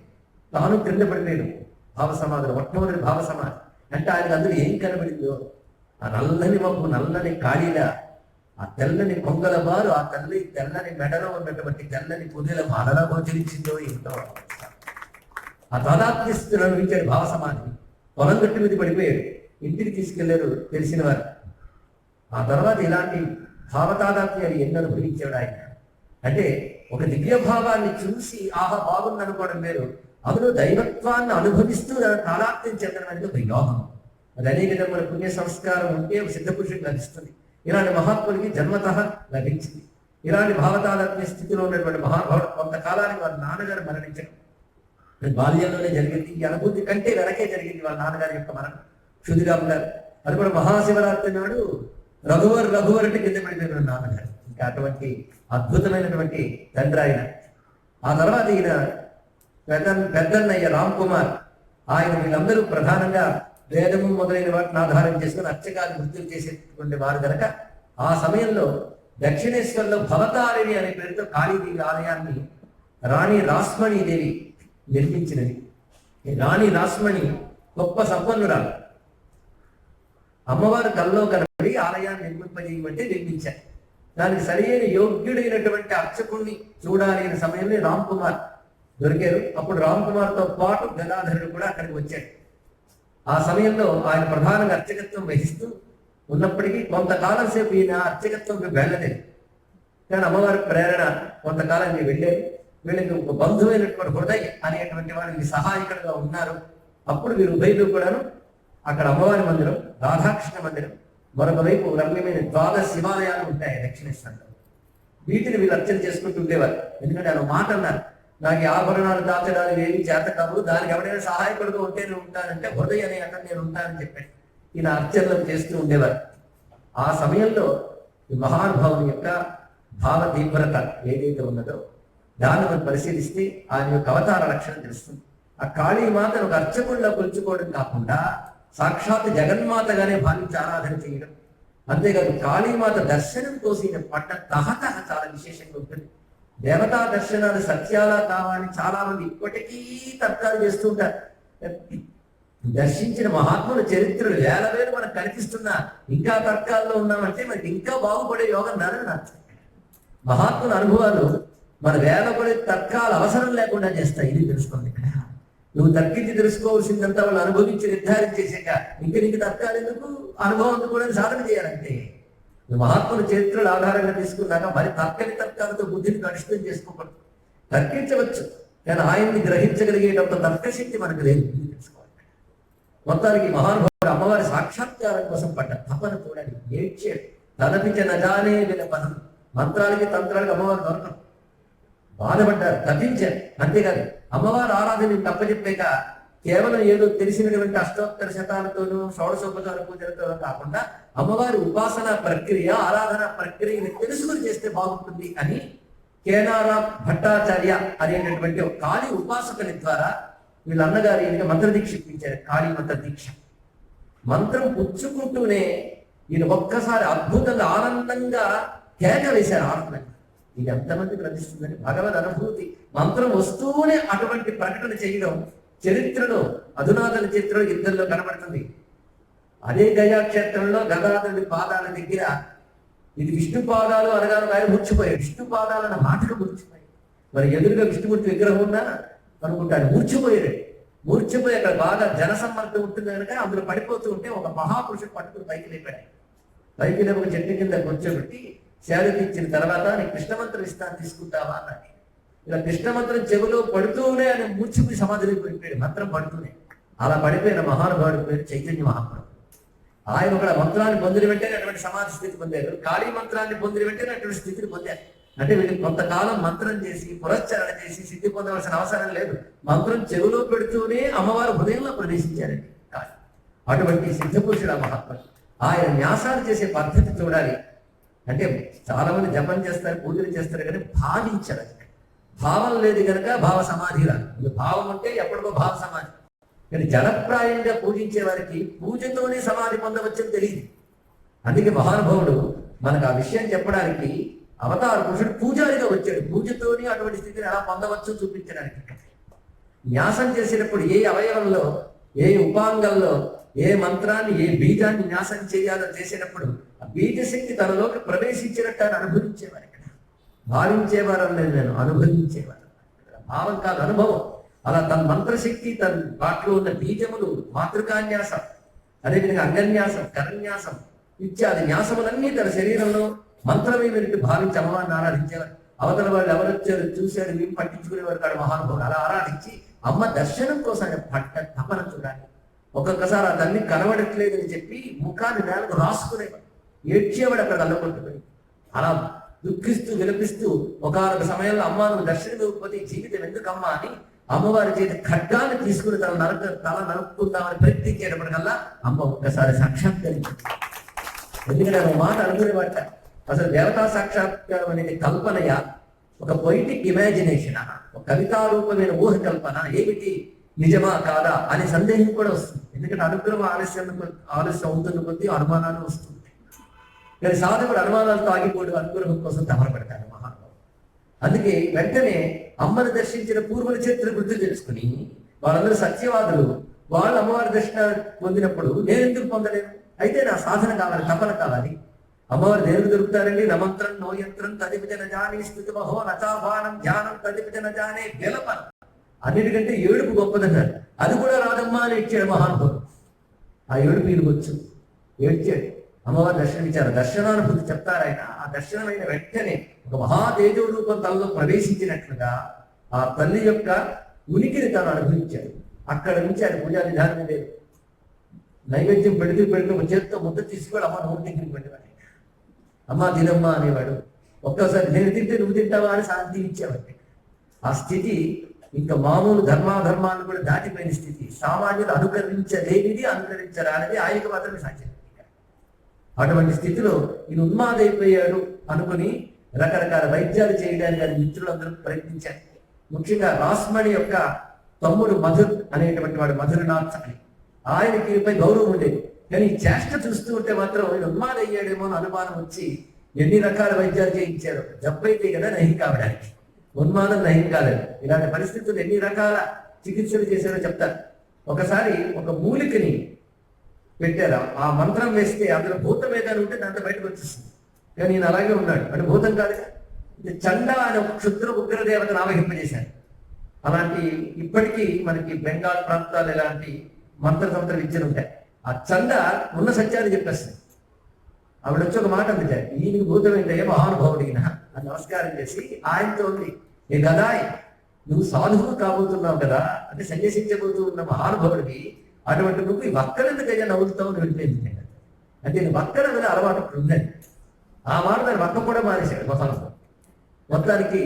తాను కింద పడిపోయాడు. భావ సమాధిలో మొట్టమొదటి భావ సమాధి అంటే ఆయనకు అందులో ఏం కనబడిందో ఆ నల్లని మబ్బు, నల్లని కాళీల, ఆ తెల్లని కొంగల బారు, ఆ తెల్లని మెడలో ఉన్నటువంటి తెల్లని పొదల మాలలా గోచరించిందో ఏంటో. ఆ తాదాత్మ్యస్థితిలో అనుభవించాడు భావ సమాధి. పొలం గట్టి మీద పడిపోయాడు, ఇంటికి తీసుకెళ్లారు తెలిసిన వారు. ఆ తర్వాత ఇలాంటి భావతాదాత్మ్యాలు ఎన్ని అనుభవించాడు ఆయన. అంటే ఒక దివ్య భావాన్ని చూసి ఆహా బాగుంది అనుకోవడం వేరు, అందులో దైవత్వాన్ని అనుభవిస్తూ తాదాత్మ్యం చెందడం అనేది ఒక యోగం. అది అనేక జన్మల పుణ్య సంస్కారం ఉంటే ఒక సిద్ధపురుషుడికి లభిస్తుంది. ఇలాంటి మహాత్ములకి జన్మతః లభించింది. ఇలాంటి భావతాదాత్మ్య స్థితిలో ఉన్నటువంటి మహాభావుడు కొంతకాలానికి వాళ్ళ నాన్నగారు మరణించడం బాల్యంలోనే జరిగింది. ఈ అనుభూతి కంటే వెనకే జరిగింది వాళ్ళ నాన్నగారి యొక్క మరణం. క్షుదిరామ్ గారు అది కూడా మహాశివరాత్రి నాడు రఘువర్ అంటే కింద పడిపోయిన నాన్నగారు. ఇంకా అటువంటి అద్భుతమైనటువంటి తండ్రి ఆయన. ఆ తర్వాత ఈయన పెద్దన్నయ్య రామ్ కుమార్, ఆయన వీళ్ళందరూ ప్రధానంగా వేదము మొదలైన వాటిని ఆధారం చేసుకుని అర్చకాలు వృత్తులు చేసేటువంటి వారు కనుక ఆ సమయంలో దక్షిణేశ్వర్లో భవతారిణి అనే పేరుతో కాళీదేవి ఆలయాన్ని రాణి రాస్మణీదేవి నిర్మించినది. రాణి రాస్మణి గొప్ప సంపన్నురాలు. అమ్మవారు కల్లో కనబడి ఆలయాన్ని నిర్మింపజేయమంటే నిర్మించారు. దానికి సరైన యోగ్యుడైనటువంటి అర్చకుణ్ణి చూడాలి అనే సమయంలో రామ్ కుమార్ దొరికారు. అప్పుడు రామ్ కుమార్తో పాటు గదాధరుడు కూడా అక్కడికి వచ్చాడు. ఆ సమయంలో ఆయన ప్రధానంగా అర్చకత్వం వహిస్తూ ఉన్నప్పటికీ కొంతకాలం సేపు ఈయన అర్చకత్వంకి వెళ్ళలేదు. కానీ అమ్మవారి ప్రేరణ కొంతకాలం వెళ్ళారు. వీళ్ళకి ఒక బంధువైనటువంటి హృదయ్ అనేటువంటి వారికి సహాయకుడుగా ఉన్నారు. అప్పుడు వీరు ఉభయులు కూడాను అక్కడ అమ్మవారి మందిరం, రాధాకృష్ణ మందిరం, మరొక వైపు రమ్యమైన ద్వాదశ శివాలయాలు ఉంటాయి దక్షిణేశ్వరంలో. వీటిని వీళ్ళు అర్చన చేసుకుంటూ ఉండేవారు. ఎందుకంటే ఆయన మాట అన్నారు, నాకు ఈ ఆభరణాలు దాచడానికి ఏమి చేత కాదు, దానికి ఎవరైనా సహాయకుడుగా ఉంటే నేను ఉంటానంటే హృదయ అనే అక్కడ నేను ఉంటానని చెప్పాను. ఈయన అర్చనలు చేస్తూ ఉండేవారు. ఆ సమయంలో ఈ మహానుభావుని యొక్క భావ తీవ్రత ఏదైతే ఉన్నదో దాన్ని మనం పరిశీలిస్తే ఆయన యొక్క అవతార లక్షణం తెలుస్తుంది. ఆ కాళీమాతను ఒక అర్చకుడిలో కొలుచుకోవడం కాకుండా సాక్షాత్ జగన్మాతగానే భావించి ఆరాధన చేయడం. అంతేకాదు కాళీమాత దర్శనం కోసం ఈయన పట్ట తహతహ చాలా విశేషంగా ఉంటుంది. దేవతా దర్శనాలు సత్యాలా కావాలని చాలా మంది ఇప్పటికీ తర్కాలు చేస్తూ ఉంటారు. దర్శించిన మహాత్ముల చరిత్రలు వేల వేలు మనకు కనిపిస్తున్నా ఇంకా తర్కాల్లో ఉన్నామంటే మనకి ఇంకా బాగుపడే యోగం నారని అర్థం. మహాత్ముల అనుభవాలు మన వేలపడే తర్కాలు అవసరం లేకుండా చేస్తాయి. ఇది తెలుసుకోండి. ఇక్కడ నువ్వు తర్కించి తెలుసుకోవాల్సిందంతా వాళ్ళు అనుభవించి నిర్ధారించేసాక ఇంక నీకు తర్కాలు ఎందుకు, అనుభవం కూడా సాధన చేయాలంటే మహాత్ముల చరిత్రలు ఆధారంగా తీసుకున్నాక మరి తర్కాలతో బుద్ధిని కలుషితం చేసుకోకూడదు. తర్కించవచ్చు కానీ ఆయన్ని గ్రహించగలిగేటప్పుడు తర్కశక్తి మనకు లేదు. తెలుసుకోవాలి. మొత్తానికి మహానుభావుడు అమ్మవారి సాక్షాత్కారం కోసం పడ్డ తపన చూడండి. ఏడ్చాడు. తలపించ నజానే విలపనం. మంత్రాలకి తంత్రాలకి అమ్మవారు దొరకం. బాధపడ్డారు, తప్పించారు. అంతేకాదు అమ్మవారు ఆరాధన తప్పచెప్పాక కేవలం ఏదో తెలిసినటువంటి అష్టోత్తర శతాలతోనూ షోడశోపచార పూజలతో కాకుండా అమ్మవారి ఉపాసన ప్రక్రియ, ఆరాధన ప్రక్రియని తెలుసుకుని చేస్తే బాగుంటుంది అని కేనారా భట్టాచార్య అనేటటువంటి ఒక కాళీ ఉపాసకుని ద్వారా వీళ్ళ అన్నగారు ఈయనకి మంత్రదీక్ష ఇప్పించారు, కాళీ మంత్ర దీక్ష. మంత్రం పుచ్చుకుంటూనే ఈయన ఒక్కసారి అద్భుతంగా ఆనందంగా కేక వేశారు. ఆనందంగా ఇది ఎంతమందికి లభిస్తుందని భగవద్ అనుభూతి. మంత్రం వస్తూనే అటువంటి ప్రకటన చేయడం చరిత్రలో, అధునాతన చరిత్రలో ఇద్దరిలో కనబడుతుంది. అదే గయాక్షేత్రంలో గదాధరుడి పాదాల దగ్గర ఇది విష్ణు పాదాలు అనగానే ఆయన మూర్చిపోయాడు. విష్ణు పాదాలన్న మాటకు మూర్చిపోయాడు. మరి ఎదురుగా విష్ణుమూర్తి విగ్రహం ఉన్నా అనుకుంటాడు, మూర్చిపోయాడు. మూర్చిపోయి అక్కడ బాగా జనసమ్మర్దం ఉంటుంది కనుక అందులో పడిపోతూ ఉంటే ఒక మహాపురుషుడు పట్టుకుని పైకి లేపాడు. పైకి లేపి ఒక చెట్టు కింద కూర్చోబెట్టి శారీ ఇచ్చిన తర్వాత నీ కృష్ణమంత్రం ఇస్తాను తీసుకుంటావా అన్నాడు. ఇలా కృష్ణమంత్రం చెవిలో పడుతూనే ఆయన మూర్చిపోయి సమాధిలోకి పడిపోయాడు, మంత్రం పడుతూనే. అలా పడిపోయిన మహానుభావుడి పేరు చైతన్య మహాప్రభు. ఆయన ఒక మంత్రాన్ని పొందిన వెంటనే అటువంటి సమాధి స్థితి పొందారు. కాళీ మంత్రాన్ని పొందిన వెంటనే అటువంటి స్థితిని పొందారు. అంటే వీళ్ళు కొంతకాలం మంత్రం చేసి పురస్చరణ చేసి సిద్ధి పొందవలసిన అవసరం లేదు. మంత్రం చెవిలో పెడుతూనే అమ్మవారు హృదయంలో ప్రవేశించారండి. అటువంటి సిద్ధపురుషుడు ఆ మహాత్ముడు. ఆయన న్యాసాలు చేసే పద్ధతి చూడాలి. అంటే చాలా మంది జపం చేస్తారు, పూజలు చేస్తారు, కానీ భావించరు. భావం లేదు కనుక భావ సమాధి రాదు. భావం అంటే ఎప్పటికో భావ సమాధి. కానీ జనప్రాయంగా పూజించే వారికి పూజతోనే సమాధి పొందవచ్చని తెలియదు. అందుకే మహానుభావుడు మనకు ఆ విషయం చెప్పడానికి అవతార పురుషుడు పూజారిగా వచ్చాడు. పూజతోని అటువంటి స్థితిని ఎలా పొందవచ్చో చూపించడానికి. న్యాసం చేసేటప్పుడు ఏ అవయవంలో, ఏ ఉపాంగంలో, ఏ మంత్రాన్ని, ఏ బీజాన్ని న్యాసం చేయాలో చేసేటప్పుడు ఆ బీజశక్తి తనలోకి ప్రవేశించినట్టు అని అనుభవించేవారు. ఇక్కడ భావించేవారు అనేది నేను అనుభవించేవారు. భావం కాదు, అనుభవం. అలా తన మంత్రశక్తి, తన వాటిలో ఉన్న బీజములు, మాతృకాన్యాసం, అదేవిధంగా అంగన్యాసం, కరన్యాసం ఇత్యాది న్యాసములన్నీ తన శరీరంలో మంత్రమే వినిటి భావించి అమ్మవారిని ఆరాధించేవారు. అవతల వాళ్ళు ఎవరొచ్చారు చూశారు మేము పట్టించుకునేవారు కాదు మహానుభావులు. అలా ఆరాధించి అమ్మ దర్శనం కోసం పట్ట తపన చూడాలి. ఒక్కొక్కసారి ఆ తల్లి కనబడట్లేదని చెప్పి ముఖాన్ని నేలకు రాసుకునేవాడు, ఏడ్చేవాడు అక్కడ అల్లకొట్టుకుని. అలా దుఃఖిస్తూ విలపిస్తూ ఒకనొక సమయంలో అమ్మ నువ్వు దర్శనం ఇవ్వకపోతే ఈ జీవితం ఎందుకమ్మా అని అమ్మవారి చేతి ఖడ్గాన్ని తీసుకుని తల నరుక్కుందామని ప్రయత్నించేటప్పటికల్లా అమ్మ ఒక్కసారి సాక్షాత్కరించింది. ఎందుకంటే ఒక మాట అనుకునేవాట, అసలు దేవతా సాక్షాత్కారం అనేది కల్పనయా, ఒక పొయిటిక్ ఇమాజినేషన్, ఒక కవితారూపమైన ఊహ కల్పన, ఏమిటి నిజమా కాదా అనే సందేహం కూడా వస్తుంది. ఎందుకంటే అనుగ్రహం ఆలస్యం అవుతున్న కొద్దీ అనుమానాలు వస్తుంది. కానీ సాధకుడు అనుమానాలతో ఆగిపోవడం అనుగ్రహం కోసం తపన పెడతాడు మహానుభావుడు. అందుకే వెంటనే అమ్మను దర్శించిన పూర్వుల చరిత్ర గుర్తు తెలుసుకుని వాళ్ళందరూ సత్యవాదులు. వాళ్ళు అమ్మవారి దర్శనం పొందినప్పుడు నేను ఎందుకు పొందలేను? అయితే నా సాధన కావాలి, తపన కావాలి. అమ్మవారు దేవుడు దొరుకుతారండి. నమంత్రం నో యంత్రం తదిపిజన జాని స్థుతిమహో నచాభానం ధ్యానం తదిపిజన జానే విలపన. అన్నిటికంటే ఏడుపు గొప్పదన్నారు. అది కూడా రాదమ్మా అని ఇచ్చాడు మహానుభావుడు. ఆ ఏడుపు ఈడుకొచ్చు ఏడ్చాడు. అమ్మవారు దర్శనం ఇచ్చారు. దర్శనానుభూతి చెప్తారు ఆయన. ఆ దర్శనమైన వెంటనే ఒక మహాతేజో రూపం తనలో ప్రవేశించినట్లుగా ఆ తల్లి యొక్క ఉనికిని తాను అనుభవించాడు. అక్కడ నుంచి ఆయన పూజా విధానం లేదు. నైవేద్యం పెడుతూ ఒక చేతితో ముద్ద తీసుకొని అమ్మ నోటి దగ్గరికి పెట్టేవాడు. అమ్మ తినమ్మా అనేవాడు. ఒక్కసారి నేను తింటే నువ్వు తింటావా అని శాంతి ఇచ్చేవాడు. ఆ స్థితి ఇంకా మామూలు ధర్మాధర్మాలను కూడా దాటిపోయిన స్థితి. సామాన్యులు అనుకరించలేనిది అనుకరించరానిది ఆయనకు మాత్రమే సాధ్యం. అటువంటి స్థితిలో ఈయన ఉన్మాదైపోయాడు అనుకుని రకరకాల వైద్యాలు చేయడానికి ఆయన మిత్రులందరూ ప్రయత్నించారు. ముఖ్యంగా రాస్మణి యొక్క తమ్ముడు మధుర్ అనేటువంటి వాడు, మధురనాథ్ అని, ఆయనకి ఈయనపై గౌరవం ఉండేది. కానీ ఈ చేష్ట చూస్తూ ఉంటే మాత్రం ఈయన ఉన్మాదయ్యాడేమో అని అనుమానం వచ్చి ఎన్ని రకాల వైద్యాలు చేయించారు. జబ్బైతే కదా నయం కావడానికి, ఉన్మాదం నయం కాలేదు. ఇలాంటి పరిస్థితులు ఎన్ని రకాల చికిత్సలు చేశారో చెప్తారు. ఒకసారి ఒక మూలికని పెట్టారు. ఆ మంత్రం వేస్తే అందులో భూతం ఏదైనా ఉంటే దాంతో బయటకు వచ్చేస్తుంది. కానీ ఈయన అలాగే ఉన్నాడు. అంటే భూతం కాదుగా, చండ అనే ఒక క్షుద్ర ఉగ్రదేవతను ఆవహింపజేశారు. అలాంటి ఇప్పటికీ మనకి బెంగాల్ ప్రాంతాలు ఇలాంటి మంత్రతంత్ర విద్యలు ఉంటాయి. ఆ చండ ఉన్న సత్యాన్ని చెప్పేస్తుంది. ఆవిడ వచ్చి ఒక మాట అందించారు, ఈయనకి భూతం ఏంటయ్యా మహానుభావుడిగిన అని నమస్కారం చేసి ఆయనతో ఉంది, ఏ గదాయ్ నువ్వు సాధువు కాబోతున్నావు కదా, అంటే సన్యసించబోతూ ఉన్న మహానుభావుడికి అటువంటి నువ్వు ఈ వక్కలు ఎందుకయ్యా నవ్వుతావు అని వెళ్ళిపోయింది. అంటే వక్కల మీద అలవాటు ఉన్నది. ఆ మాట దాన్ని వక్క కూడా మానేశాడు మొత్తానికి.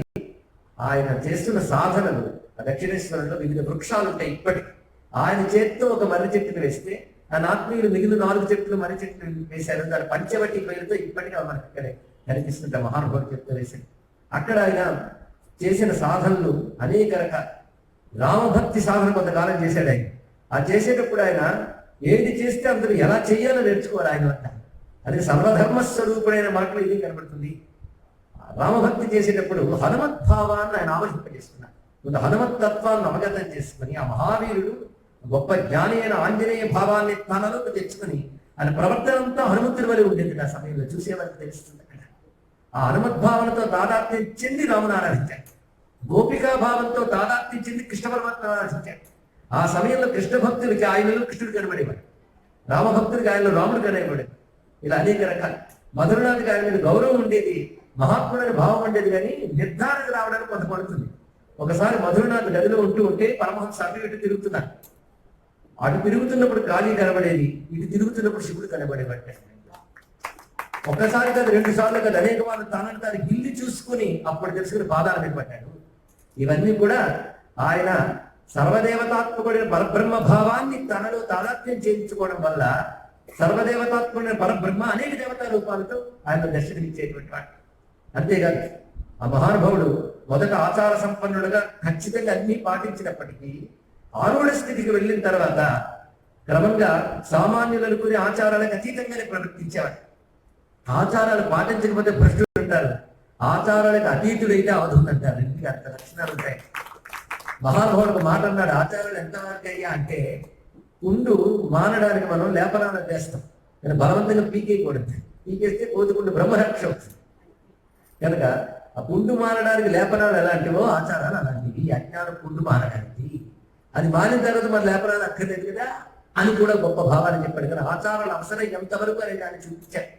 ఆయన చేస్తున్న సాధనలు దక్షిణేశ్వరంలో వివిధ వృక్షాలు ఉంటాయి ఇప్పటికి. ఆయన చేత్తో ఒక మర్రి చెట్టును వేస్తే ఆయన ఆత్మీయులు మిగిలిన 4 చెట్లు మర్రి చెట్లు వేశారు. దాని పంచవటి పేరుతో ఇప్పటికీ మనకి ఇక్కడే కనిపిస్తుంటే మహానుభావుడు చెప్తూ వేశాడు. అక్కడ ఆయన చేసిన సాధనలు అనేక రకాల రామభక్తి సాధన కొంతకాలం చేశాడు ఆయన. ఆ చేసేటప్పుడు ఆయన ఏది చేస్తే అందరూ ఎలా చేయాలో నేర్చుకోవాలి ఆయన వద్ద. అది సర్వధర్మ స్వరూపుడైన మాటలు ఇది కనబడుతుంది. రామభక్తి చేసేటప్పుడు హనుమద్భావాన్ని ఆయన ఆవహింపజేస్తున్నారు. కొంత హనుమత్తత్వాన్ని అవగతం చేసుకుని ఆ మహావీరుడు గొప్ప జ్ఞాని అయిన ఆంజనేయ భావాన్ని తనలోకి తెచ్చుకుని ఆయన ప్రవర్తనంతో హనుమంతుడి వలె ఉండేది. ఆ సమయంలో చూసేవారికి తెలుస్తుంది. అక్కడ ఆ హనుమద్భావంతో తాదాత్మ్యం చెంది రాముని ఆరాధించాడు. గోపికా భావంతో తాదాత్మ్యం చెంది కృష్ణ పరమాత్మను ఆరాధించాడు. ఆ సమయంలో కృష్ణ భక్తులకి ఆయనలో కృష్ణుడు కనబడేవాడు, రామభక్తుడికి ఆయనలో రాముడు కనబడేవాడు. ఇలా అనేక రకాలు. మధురనాథ్కి ఆయన మీద గౌరవం ఉండేది, మహాత్ముడని భావం ఉండేది. కానీ నిర్ధారణకు రావడానికి కొంత పడుతుంది. ఒకసారి మధురనాథ్ గదిలో ఉంటే పరమహంస అటు ఇటు తిరుగుతున్నారు. అటు తిరుగుతున్నప్పుడు కాళీ కనబడేది, ఇటు తిరుగుతున్నప్పుడు శివుడు కనబడేవాడు. ఒక్కసారి కాదు, 2 సార్లు కాదు, అనేక వాళ్ళు తనని తాను గిల్లి చూసుకుని అప్పుడు తెలుసుకుని పాదాలు నిలబడ్డాడు. ఇవన్నీ కూడా ఆయన సర్వదేవతాత్మకుడైన పరబ్రహ్మ భావాన్ని తనలో తాదాత్మ్యం చేయించుకోవడం వల్ల సర్వదేవతాత్మకుడైన పరబ్రహ్మ అనేక దేవతా రూపాలతో ఆయన దర్శనమిచ్చేటువంటి వాడు. అంతేకాదు ఆ మహానుభావుడు మొదట ఆచార సంపన్నుడుగా ఖచ్చితంగా అన్ని పాటించినప్పటికీ ఆరూఢ స్థితికి వెళ్ళిన తర్వాత క్రమంగా సామాన్యులనుకునే ఆచారాలకు అతీతంగానే ప్రవర్తించేవాడు. ఆచారాలు పాటించకపోతే భ్రష్టుడు అంటారు, ఆచారాలకు అతీతుడైతే అవధూత అంటారు. ఇంటికి అంత లక్షణాలు ఉంటాయి. మహానుభావుడు మాట అన్నాడు, ఆచారాలు ఎంతవరకు అయ్యా అంటే పుండు మానడానికి మనం లేపనాలు చేస్తాం, కానీ బలవంతంగా పీకేయకూడదు. పీకేస్తే కోతుకుండు బ్రహ్మరక్ష అవుతుంది. కనుక ఆ పుండు మానడానికి లేపనాలు ఎలాంటివో ఆచారాలు అలాంటివి. అజ్ఞానం పుండు మానడానికి, అది మానిన తర్వాత మరి లేపనాలు అక్కర్లేదు కదా అని కూడా గొప్ప భావాన్ని చెప్పాడు. కానీ ఆచారాలు అవసరం ఎంతవరకు అని దాన్ని చూపించాడు,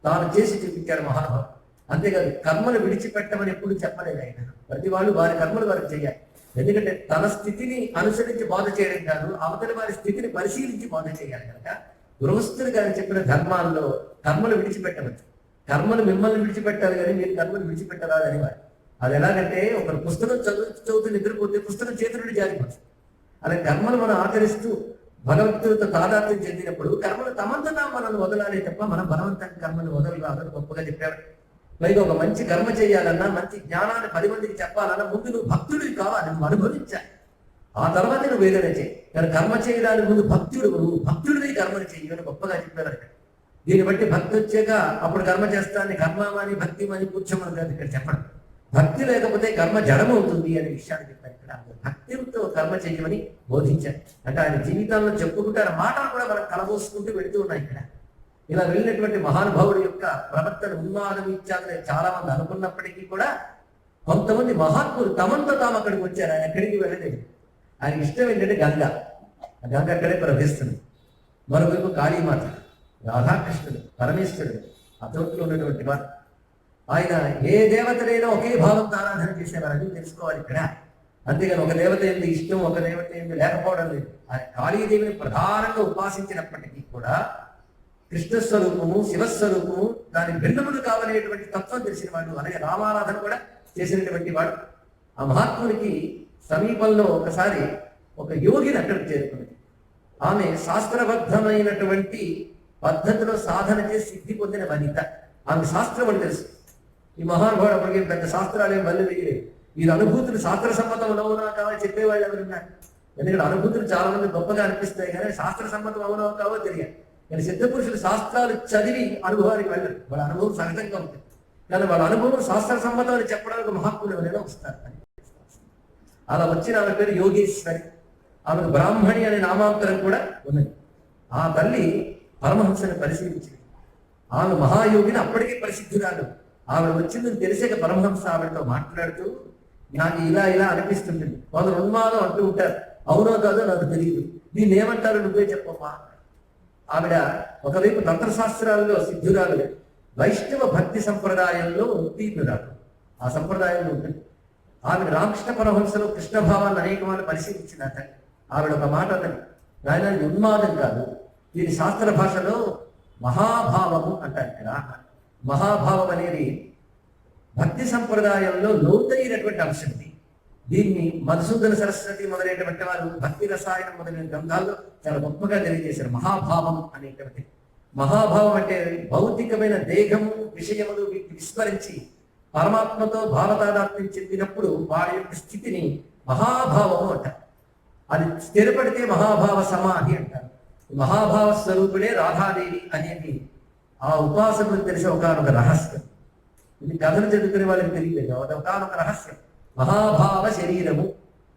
తాను చేసి చూపించాడు మహానుభావుడు. అంతేకాదు కర్మను విడిచిపెట్టమని ఎప్పుడు చెప్పలేదు ఆయన. ప్రతి వాళ్ళు వారి కర్మలు వారికి చేయాలి. ఎందుకంటే తన స్థితిని అనుసరించి బాధ చేయడం కాదు, అవతలి వారి స్థితిని పరిశీలించి బాధ చేయాలి. కనుక గృహస్థులు గారు చెప్పిన ధర్మాల్లో కర్మలు విడిచిపెట్టవచ్చు. కర్మలు మిమ్మల్ని విడిచిపెట్టాలి కానీ మీరు కర్మలు విడిచిపెట్టరాదు అని వాడు. అది ఎలాగంటే ఒకరు పుస్తకం చదువుతూ నిద్రపోతే పుస్తకం చేతి నుండి జారిపోతుంది. అలాగే కర్మలు మనం ఆచరిస్తూ భగవంతుడితో తాదాత్మ్యం చెందినప్పుడు కర్మలు తమంతటా మనల్ని వదలాలి తప్ప మనం బలవంతంగా కర్మలు వదలరాదని గొప్పగా చెప్పాడు. పైగా ఒక మంచి కర్మ చేయాలన్నా, మంచి జ్ఞానాన్ని 10 మందికి చెప్పాలన్నా ముందు నువ్వు భక్తుడివి కావాలి, నువ్వు అనుభవించాలి. ఆ తర్వాత నువ్వు ఏదైనా చేయి. కానీ కర్మ చేయడానికి ముందు నువ్వు భక్తుడివి కర్మను చేయని గొప్పగా చెప్పారు. దీన్ని బట్టి భక్తి వచ్చాక అప్పుడు కర్మ చేస్తాను, కర్మమని భక్తిమని కూర్చోమని కాదు ఇక్కడ చెప్పడం. భక్తి లేకపోతే కర్మ జడమవుతుంది అనే విషయాన్ని చెప్పారు. ఇక్కడ భక్తితో కర్మ చేయమని బోధించారు. అంటే ఆయన జీవితాల్లో చెప్పుకుంటారు మాటలు కూడా మనం కలబోసుకుంటూ వెళుతూ ఉన్నాయి. ఇక్కడ ఇలా వెళ్ళినటువంటి మహానుభావుడి యొక్క ప్రవర్తన ఉన్మాదం ఇచ్చాక చాలా మంది అనుకున్నప్పటికీ కూడా కొంతమంది మహాత్ములు తమంతో తాము అక్కడికి వచ్చారు. ఆయన ఎక్కడికి వెళ్ళలేదు. ఆయనకి ఇష్టం ఏంటంటే గంగ. ఆ గంగ అక్కడే ప్రవహిస్తుంది. మరోవైపు కాళీమాత, రాధాకృష్ణుడు, పరమేశ్వరుడు ఆ చోట్లో ఉన్నటువంటి వారు. ఆయన ఏ దేవతలైనా ఒకే భావంతో ఆరాధన చేసేవారని తెలుసుకోవాలి ఇక్కడ. అంతేగాని ఒక దేవత ఏంది ఇష్టం, ఒక దేవత ఏంది లేకపోవడం లేదు. ఆయన కాళీదేవిని ప్రధానంగా ఉపాసించినప్పటికీ కూడా కృష్ణస్వరూపము, శివస్వరూపము, దాని భిన్నములు కావనేటువంటి తత్వం తెలిసిన వాడు. అలాగే రామారాధన కూడా చేసినటువంటి వాడు. ఆ మహాత్మునికి సమీపంలో ఒకసారి ఒక యోగిని అక్కడికి చేరుకున్నది. ఆమె శాస్త్రబద్ధమైనటువంటి పద్ధతిలో సాధన చేసి సిద్ధి పొందిన వనిత. ఆమె శాస్త్రం అని తెలుసు. ఈ మహానుభావుడు అప్పటికే పెద్ద శాస్త్రాలు ఏం వల్ల వేయలేదు. వీరి అనుభూతులు శాస్త్ర సమ్మతం అవునా కావాలి చెప్పేవాళ్ళు ఎవరున్నారు. ఎందుకంటే అనుభూతులు చాలా మంది గొప్పగా అనిపిస్తాయి కానీ శాస్త్ర సమ్మతం అవునో కావో తెలియదు. కానీ సిద్ధ పురుషులు శాస్త్రాలు చదివి అనుభవానికి వెళ్ళరు. వాళ్ళ అనుభవం సహజంగా ఉంటుంది. కానీ వాళ్ళ అనుభవం శాస్త్ర సమ్మతం అని చెప్పడానికి మహాత్ములు ఎవరైనా వస్తారు. అలా వచ్చిన ఆమె పేరు యోగేశ్వరి. ఆమెకు బ్రాహ్మణి అనే నామాంతరం కూడా ఉన్నది. ఆ తల్లి పరమహంసని పరిశీలించింది. ఆమె మహాయోగిని అప్పటికే ప్రసిద్ధురాలు. ఆవిడ వచ్చిందని తెలిసాక పరమహంస ఆవిడతో మాట్లాడుతూ నాకు ఇలా ఇలా అనిపిస్తుంటుంది. కొందరు ఉన్మాదం అంటూ ఉంటారు, అవునో కాదో నాకు తెలియదు, దీన్ని ఏమంటారు నువ్వే చెప్పమ్మా. ఆవిడ ఒకవైపు తంత్రశాస్త్రాల్లో సిద్ధురాలు, వైష్ణవ భక్తి సంప్రదాయంలో ఉత్తీర్ణురాలు. ఆ సంప్రదాయంలో ఉంటుంది. ఆవిడ రామకృష్ణ పరమహంసలో కృష్ణ భావాన్ని అనేక వాళ్ళు పరిశీలించినాక ఆవిడ ఒక మాట అన్నది, నాయన ఇది ఉన్మాదం కాదు, దీని శాస్త్ర భాషలో మహాభావము అంటారు. ఇక్కడ మహాభావం అనేది భక్తి సంప్రదాయంలో లోతైనటువంటి అంశం. దీన్ని మధుసూదన సరస్వతి మొదలైనటువంటి వారు భక్తి రసాయనం మొదలైన గ్రంథాల్లో చాలా గొప్పగా తెలియజేశారు. మహాభావం అనేటువంటి మహాభావం అంటే భౌతికమైన దేహము, విషయములు వీటిని విస్మరించి పరమాత్మతో భావతాదాత్మ్యం చెందినప్పుడు వారి యొక్క స్థితిని మహాభావము అంటారు. అది స్థిరపడితే మహాభావ సమాధి అంటారు. మహాభావ స్వరూపుడే రాధాదేవి అనేది ఆ ఉపాసకులకు తెలిసే ఒకనొక రహస్యం. ఇది కథలు చదువుకునే వాళ్ళకి తెలియలేదు, ఒకనొక రహస్యం. మహాభావ శరీరము,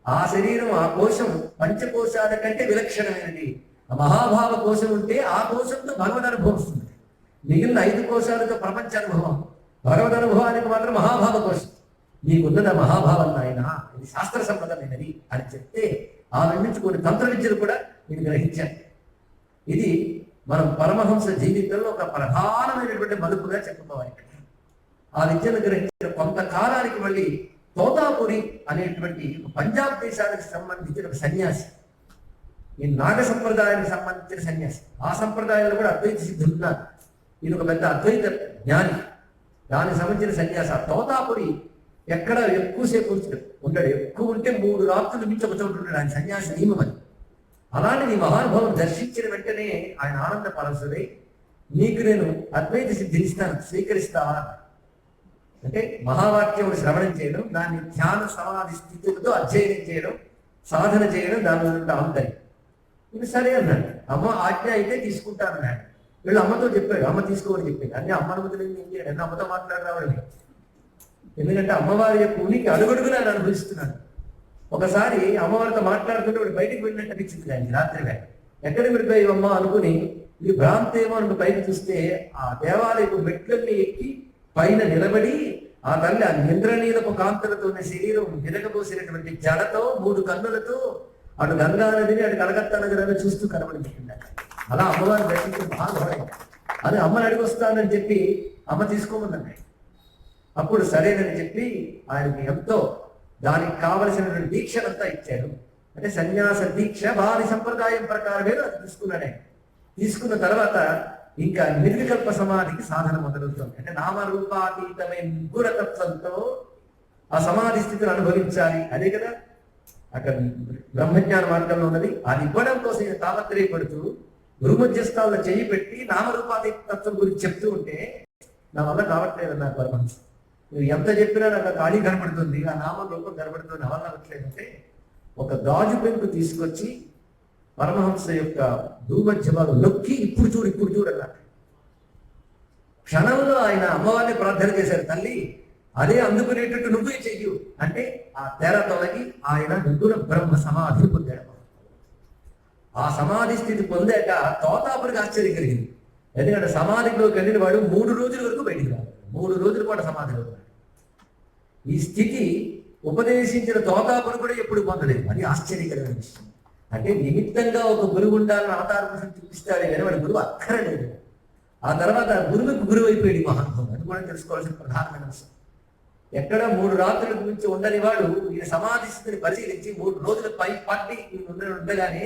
ఆ శరీరం, ఆ కోశం పంచకోశాల కంటే విలక్షణమైనది. ఆ మహాభావ కోశం ఉంటే ఆ కోశంతో భగవద్ అనుభవం వస్తుంది. మిగిలిన 5 కోశాలతో ప్రపంచ అనుభవం, భగవద్ అనుభవానికి మాత్రం మహాభావ కోశం. నీకున్నది ఆ మహాభావం నాయన, ఇది శాస్త్ర సంబంధమైనది అని చెప్తే ఆ నుంచి కొన్ని తంత్ర విద్యలు కూడా నేను గ్రహించాను. ఇది మనం పరమహంస జీవితంలో ఒక ప్రధానమైనటువంటి మలుపుగా చెప్పుకోవాలి. ఆ విద్యను గ్రహించిన కొంతకాలానికి మళ్ళీ తోతాపురి అనేటువంటి పంజాబ్ దేశానికి సంబంధించిన ఒక సన్యాసి, ఈ నాగ సంప్రదాయానికి సంబంధించిన సన్యాసి, ఆ సంప్రదాయంలో కూడా అద్వైత సిద్ధులు ఉన్నారు. ఈయన ఒక పెద్ద అద్వైత జ్ఞాని, దానికి సంబంధించిన సన్యాసి. ఆ తోతాపురి ఎక్కడ ఎక్కువసేపు ఉంటాడు, ఎక్కువ ఉంటే 3 రాత్రులు మించి ఒక చోటు ఉంటాడు. ఆయన సన్యాసి నియమం అది. అలాంటి నీ మహానుభావం దర్శించిన వెంటనే ఆయన ఆనంద పరవశుడై, నీకు నేను అద్వైత సిద్ధినిస్తాను, స్వీకరిస్తావా అంటే మహావాక్యమును శ్రవణం చేయడం, దాన్ని ధ్యాన సమాధి స్థితులతో అధ్యయనం చేయడం, సాధన చేయడం, దాని ఆంతర్యం. ఇది సరే అన్నాడు. అమ్మ ఆజ్ఞ అయితే తీసుకుంటాను అన్నాడు. వీళ్ళు అమ్మతో చెప్పాడు, అమ్మ తీసుకోమని చెప్పింది. అన్ని అమ్మ అనుమతులు ఏం చేయడు, అమ్మతో మాట్లాడరావాలని. ఎందుకంటే అమ్మవారి యొక్క ఉనికి అడుగడుగునా నేను అనుభవిస్తున్నాను. ఒకసారి అమ్మవారితో మాట్లాడుతుంటే వాడు బయటికి వెళ్ళినట్టు అనిపించింది ఆయనకి రాత్రి వేళ. ఎక్కడికి వెళ్ళిపోయి అమ్మ అనుకుని ఇది భ్రాంతి ఏమో అనుకు పైకి చూస్తే ఆ దేవాలయపు మెట్లన్నీ ఎక్కి పైన నిలబడి ఆ తల్లి ఆ నిద్రనీలపు కాంతులతో ఉన్న శరీరం నిరగబోసినటువంటి జడతో 3 కన్నులతో అటు గంగా నదిని అటు కలకత్తా నగరాన్ని చూస్తూ కనబడింది. అలా అమ్మవారిని దర్శించిన బాగా అది అమ్మని అడిగి వస్తానని చెప్పి అమ్మ తీసుకోమన్నాడు. అప్పుడు సరేనని చెప్పి ఆయనకి ఎంతో దానికి కావలసినటువంటి దీక్షనంతా ఇచ్చాడు. అంటే సన్యాస దీక్ష వారి సంప్రదాయం ప్రకారమే అది తీసుకున్నాడు. ఆయన తీసుకున్న తర్వాత ఇంకా నిర్వికల్ప సమాధికి సాధన మొదలవుతుంది. అంటే నామరూపాతీతమైన గురతత్వంతో ఆ సమాధి స్థితిని అనుభవించాలి. అదే కదా అక్కడ బ్రహ్మజ్ఞాన మార్గంలో ఉన్నది. అది ఇవ్వడం కోసం తాపత్రయపడుతూ గురు మధ్యస్థాల్లో చెయ్యి పెట్టి నామరూపాతీతత్వం గురించి చెప్తూ ఉంటే నా వల్ల కావట్లేదు అన్నారు పరమహంస. నువ్వు ఎంత చెప్పినా నాకు ఖాళీ కనబడుతుంది, ఆ నామం రూపం కనబడుతుంది, నా వల్ల అవ్వట్లేదు అంటే ఒక గాజు పెంకు తీసుకొచ్చి పరమహంస యొక్క భూమధ్యభాగం నొక్కి ఇప్పుడు చూడు అన్నారు. క్షణంలో ఆయన అమ్మవారిని ప్రార్థన చేశారు, తల్లి అదే అందుకునేటట్టు నువ్వే చెయ్యు అంటే ఆ తెర తొలగి ఆయన నిర్గుణ బ్రహ్మ సమాధిని పొందాడు. ఆ సమాధి స్థితి పొందాక తోతాపురికి ఆశ్చర్యం కలిగింది. ఎందుకంటే సమాధిలోకి వెళ్ళిన వాడు 3 రోజుల వరకు బయటికి రావాలి. 3 రోజుల పాటు సమాధిలో ఉన్నాడు. ఈ స్థితి ఉపదేశించిన తోతాపురు కూడా ఎప్పుడు పొందలేదు. అది ఆశ్చర్యకరమైన విషయం. అంటే నిమిత్తంగా ఒక గురువు ఉండాలని అవతార పురుషుడు చూపిస్తాడు కానీ వాడి గురువు అక్కరలేదు. ఆ తర్వాత గురువుకు గురువు అయిపోయాడు మహానుభావం. అది కూడా తెలుసుకోవాల్సిన ప్రధానమైన అంశం. ఎక్కడ 3 రాత్రులకు మించి ఉండని వాడు ఈయన సమాధి స్థితిని పరిశీలించి 3 రోజుల పై పట్టి ఉండగానే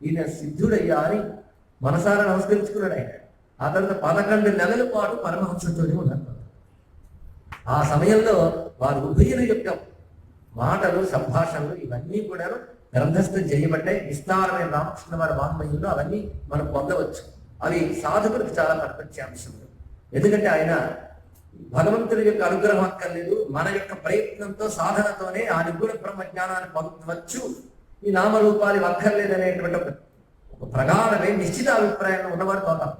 ఈయన సిద్ధుడయ్యా అని మనసారా నమస్కరించుకున్నాడు ఆయన. ఆ తర్వాత 11 నెలల పాటు పరమహంసతోనే ఉన్నారు. ఆ సమయంలో వారు ఉభయుల యొక్క మాటలు, సంభాషణలు ఇవన్నీ కూడా గ్రంథస్థం చేయబడ్డాయి. విస్తారమైన రామకృష్ణ వారి వాంగ్మయంలో అవన్నీ మనం పొందవచ్చు. అవి సాధకులకు చాలా ప్రత్యక్షాంశములు. ఎందుకంటే ఆయన భగవంతుడి యొక్క అనుగ్రహం అక్కర్లేదు, మన యొక్క ప్రయత్నంతో సాధనతోనే ఆ నిర్గుణ బ్రహ్మ జ్ఞానాన్ని పొందవచ్చు. ఈ నామరూపాలు అక్కర్లేదు అనేటువంటి ఒక ప్రగాఢమే నిశ్చిత అభిప్రాయంలో ఉన్నవాడు పోతాం.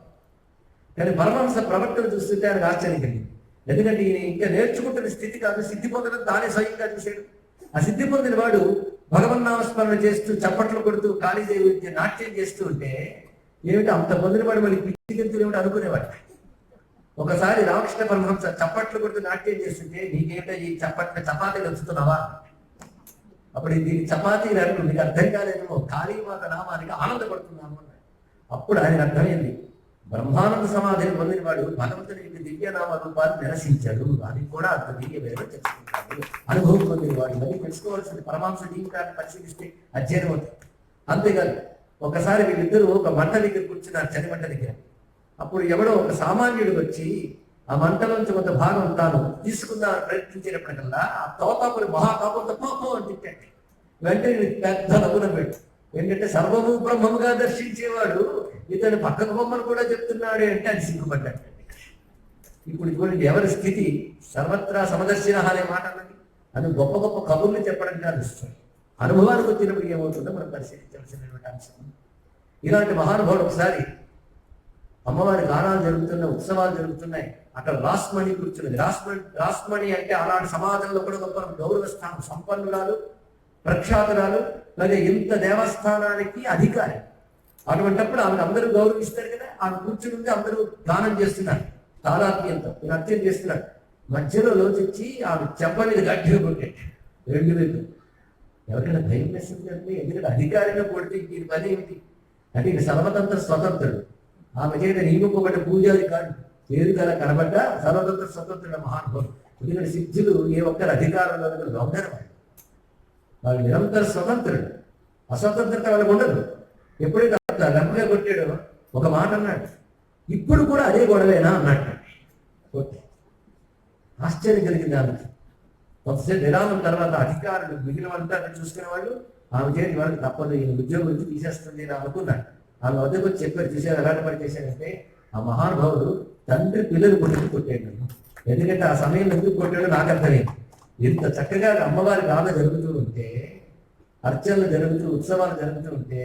కానీ పరమహంస ప్రవర్తన చూస్తుంటే ఆయనకు ఆశ్చర్యం కలిగింది. ఎందుకంటే ఈయన ఇంకా నేర్చుకుంటున్న స్థితి కాదు, సిద్ధి పొందడం తానే స్వయంగా చూశాడు. ఆ సిద్ధి పొందిన వాడు భగవన్నామస్మరణ చేస్తూ చప్పట్లు కొడుతూ కాళీదేవి నాట్యం చేస్తూ ఉంటే ఏమిటి అంత పొందిన వాడు మళ్ళీ పిచ్చికెళ్తూ ఏమిటి అనుకునేవాడు. ఒకసారి రామకృష్ణ పరమహంస చప్పట్లు కొడుతూ నాట్యం చేస్తుంటే నీకేమిటో ఈ చపాతీలు వచ్చుతున్నావా? అప్పుడు దీనికి చపాతీలు అంటూ నీకు అర్థం కాలేదేమో, కాళీమాత నామానికి ఆనందపడుతున్నాము అన్నాడు. అప్పుడు ఆయన అర్థమైంది, బ్రహ్మానంద సమాధిని పొందిన వాడు భగవంతుని యొక్క దివ్యనామ రూపాన్ని నిరసించాడు, అది కూడా అంత దివ్యమైన తెలుసుకుంటాడు. అనుభవం పొందిన వాడు ఇవన్నీ తెలుసుకోవాల్సింది. పరమాంస జీవితాన్ని పరిశీలిస్తే అధ్యయనం అవుతుంది. అంతేకాదు ఒకసారి వీళ్ళిద్దరూ ఒక మంట దగ్గర కూర్చున్నారు, చలి మంట దగ్గర. అప్పుడు ఎవడో ఒక సామాన్యుడు వచ్చి ఆ మంటలోంచి కొంత భాగం తాను తీసుకుందామని ప్రయత్నించినప్పటికల్లా ఆ తోతాపురి మహాతాపంతో పాపం అని తిట్టాడు. వెంటనే పెద్ద నవ్వున పెట్టు. ఏంటంటే సర్వము బ్రహ్మముగా దర్శించేవాడు ఇతను పక్కకు బొమ్మను కూడా చెప్తున్నాడు అంటే అది సిగ్గుపడ్డాడు. ఇప్పుడు ఇటువంటి ఎవరి స్థితి సర్వత్రా సమదర్శిన అనే మాట అన్నది అది గొప్ప గొప్ప కబుర్లు చెప్పడం కాదు. అనుభవానికి వచ్చినప్పుడు ఏమవుతుందో మనం పరిశీలించాల్సినటువంటి అంశం. ఇలాంటి మహానుభావుడు ఒకసారి అమ్మవారి గానాలు జరుగుతున్నాయి, ఉత్సవాలు జరుగుతున్నాయి, అక్కడ రాస్మణి కూర్చున్నది. రాస్మణి అంటే అలాంటి సమాజంలో కూడా గొప్ప గౌరవ స్థానం, సంపన్నురాలు, ప్రఖ్యాతురాలు, అలాగే ఇంత దేవస్థానానికి అధికారి. అటువంటిప్పుడు ఆమెను అందరూ గౌరవిస్తారు కదా. ఆమె కూర్చుని అందరూ గానం చేస్తున్నారు తాళాత్మ్యంతో, నేను అర్థం చేస్తున్నాడు. మధ్యలో లోచొచ్చి ఆమె చెప్ప మీద గట్టిగా కొట్టాడు రెండు వేలు. ఎవరికైనా భయం వేస్తుందండి, ఎందుకంటే అధికారిగా కొడితే ఈ పని ఏమిటి అంటే ఇది సర్వతంత్ర స్వతంత్రుడు. ఆమె చేత నియమింపబడ్డ పూజారి కాదు, పేరు కల కనబడ్డ సర్వతంత్ర స్వతంత్రుడు మహానుభావుడు. ఎందుకంటే సిద్ధులు ఏ ఒక్కరి అధికారంలో లొంగరు, వాళ్ళు నిరంతర స్వతంత్రుడు. అస్వతంత్రత వాళ్ళకు ఉండదు. ఎప్పుడైతే లెంపగా కొట్టాడో ఒక మాట అన్నాడు, ఇప్పుడు కూడా అదే గొడవేనా అన్నట్టు. ఓకే, ఆశ్చర్యం కలిగింది ఆమెకి. కొంతసేపు విరామం తర్వాత అధికారులు మిగిలిన వాళ్ళంతా చూసుకునే వాళ్ళు ఆమె చేతి వాళ్ళకి తప్పదు, ఈయన ఉద్యోగం నుంచి తీసేస్తుంది అని అనుకున్నాడు. ఆమె వద్దకు వచ్చి చెప్పారు, చూసారు ఎలాంటి పని చేశాడంటే ఆ మహానుభావుడు తండ్రి పిల్లలు కొట్టాడు. ఎందుకంటే ఆ సమయంలో ఎందుకు కొట్టాడో నాకు అర్థమైంది. ఇంత చక్కగా అమ్మవారి గాథ జరుగుతూ ఉంటే, అర్చనలు జరుగుతూ, ఉత్సవాలు జరుగుతూ ఉంటే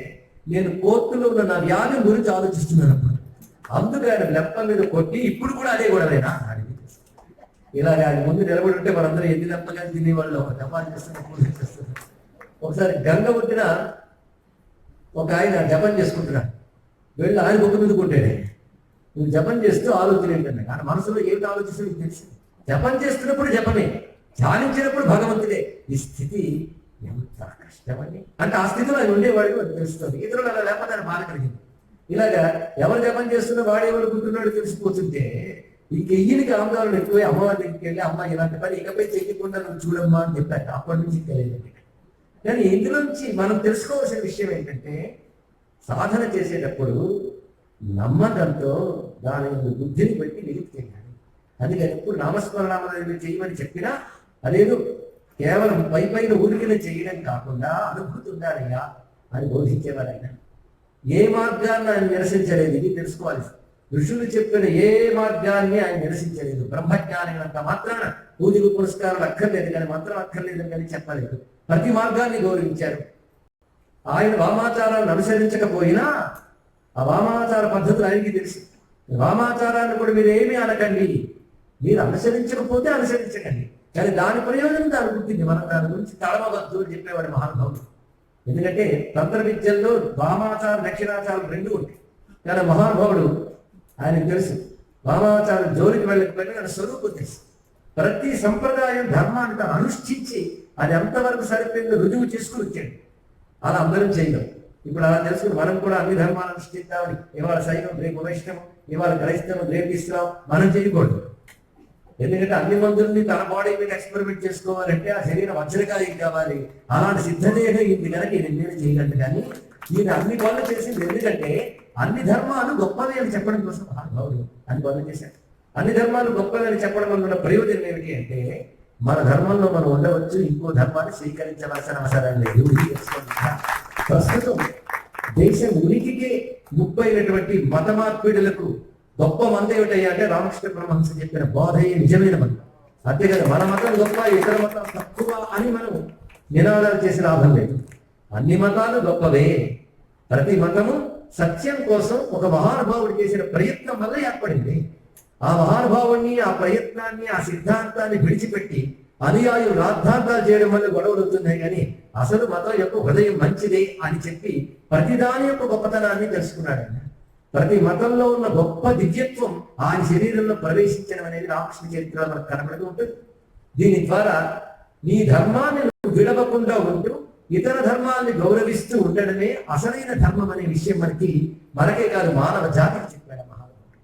నేను కోర్టులో ఉన్న నా వ్యాధి గురించి ఆలోచిస్తున్నాను. అందుకే ఆయన లెప్ప మీద కొట్టి ఇప్పుడు కూడా అదే గొడవేనా అడిగి ఇలాగ ఆయన ముందు నిలబడి ఉంటే మనందరూ ఎన్ని లెప్పగా తినేవాళ్ళు జపాన్ చేస్తున్నారు. ఒకసారి గంగ పుట్టిన ఒక ఆయన జపం చేసుకుంటున్నాడు, వెళ్ళి ఆయన బొక్క మీద కొట్టాడు. నువ్వు జపం చేస్తూ ఆలోచన ఏంటంటే ఆయన మనసులో ఏమిటి ఆలోచిస్తూ నీకు తెలుసు. జపం చేస్తున్నప్పుడు జపమే, ధ్యానించినప్పుడు భగవంతుడే. ఈ స్థితి ఎంత కష్టమని అంటే ఆ స్థితిలో ఆయన ఉండేవాడు అది తెలుస్తుంది. ఇతరులు అలా లేకపోతే ఆయన బాధ కలిగింది. ఇలాగా ఎవరు జపం చేస్తున్నా వాడేమనుకుంటున్నాడు తెలిసిపోతుంటే ఈ ఈయనకి ఆందోళన ఎక్కువ. అమ్మవారి దగ్గరికి వెళ్ళి అమ్మ ఇలాంటి పని ఇకపై చేయకుండా నువ్వు చూడమ్మా అని చెప్పాడు. అప్పటి నుంచి తెలియదు. కానీ ఇందులోంచి మనం తెలుసుకోవాల్సిన విషయం ఏంటంటే సాధన చేసేటప్పుడు నమ్మకంతో దాని బుద్ధిని పెట్టి నిలిపి చేయాలి. అందుకని ఎప్పుడు నామస్మరణ చేయమని చెప్పినా అదేదో కేవలం పైన ఊరికిన చేయడం కాకుండా అనుభూతి ఉండాలయ్యా అని బోధించేవారు ఆయన. ఏ మార్గాన్ని ఆయన నిరసించలేదు, ఇది తెలుసుకోవాలి. ఋషులు చెప్పిన ఏ మార్గాన్ని ఆయన నిరసించలేదు. బ్రహ్మజ్ఞానం అంత మాత్రాన పూజలు పురస్కారాలు అక్కర్లేదు కానీ మంత్రం అక్కర్లేదు కానీ చెప్పలేదు. ప్రతి మార్గాన్ని గౌరవించారు. ఆయన వామాచారాన్ని అనుసరించకపోయినా ఆ వామాచార పద్ధతులు ఆయనకి తెలుసు. వామాచారాన్ని కూడా మీరు ఏమీ అనకండి, మీరు అనుసరించకపోతే అనుసరించకండి, కానీ దాని ప్రయోజనం దాని పుట్టింది. మనం దాని గురించి తడమవద్దు అని చెప్పేవాడు మహానుభావుడు. ఎందుకంటే తంత్ర విద్యల్లో వామాచారం దక్షిణాచారం రెండు ఉంటాయి. కానీ మహానుభావుడు ఆయనకు తెలుసు వామాచారం జోలికి వెళ్ళకపోయినా ఆయన స్వరూపం తెలుసు. ప్రతి సంప్రదాయం ధర్మాన్ని తను అనుష్ఠించి అది ఎంతవరకు సరిపోయిందో రుజువు చేసుకుని వచ్చాడు. అలా అందరం చేయడం. ఇప్పుడు అలా తెలుసుకుని మనం కూడా అన్ని ధర్మాలను అనుష్ఠిద్దామని ఇవాళ శైవం రేపు వైష్ణవం, ఇవాళ క్రైస్తవం రేపు ఇస్లాం మనం చేయకూడదు. ఎందుకంటే అన్ని మందుల్ని తన బాడీ మీద ఎక్స్పెరిమెంట్ చేసుకోవాలంటే ఆ శరీరం వజ్రకాయం కావాలి. అలాంటి సిద్ధదేహం ఇది కనుక ఈయన నేను చేయగలడు. కానీ ఈయన అన్ని పనులు చేసింది ఎందుకంటే అన్ని ధర్మాలు గొప్పవి అని చెప్పడం కోసం మహానుభావుడు అన్ని పనులు చేశాడు. అన్ని ధర్మాలు గొప్పవి అని చెప్పడం వల్ల ఉన్న ప్రయోజనం ఏమిటి అంటే మన ధర్మంలో మనం ఉండవచ్చు, ఇంకో ధర్మాన్ని స్వీకరించవలసిన అవసరం లేదు. ప్రస్తుతం దేశం ఉనికికే ముప్పైనటువంటి మత మార్పిడులకు గొప్ప మంది ఏమిటయ్యా అంటే రామకృష్ణ పరమహంస చెప్పిన బోధయ్యే నిజమైన మతం. అంతేకాదు మన మతం గొప్ప ఇతర మతం తక్కువ అని మనం నినాదాలు చేసి లాభం లేదు. అన్ని మతాలు గొప్పవే. ప్రతి మతము సత్యం కోసం ఒక మహానుభావుడు చేసిన ప్రయత్నం వల్ల ఏర్పడింది. ఆ మహానుభావుణ్ణి, ఆ ప్రయత్నాన్ని, ఆ సిద్ధాంతాన్ని విడిచిపెట్టి అనుయాయులు రాద్ధాంతాలు చేయడం వల్ల గొడవలు అవుతున్నాయి. కానీ అసలు మతం యొక్క హృదయం మంచిదే అని చెప్పి ప్రతిదాని యొక్క గొప్పతనాన్ని తెలుసుకున్నాడు. ప్రతి మతంలో ఉన్న గొప్ప దివ్యత్వం ఆయన శరీరంలో ప్రవేశించడం అనేది రామకృష్ణ చరిత్ర మనకు కనబడుతూ ఉంటుంది. దీని ద్వారా నీ ధర్మాన్ని విడవకుండా ఉంటూ ఇతర ధర్మాన్ని గౌరవిస్తూ ఉండడమే అసలైన ధర్మం అనే విషయం మనకే కాదు మానవ జాతికి చెప్పాడు మహానుభావుడు.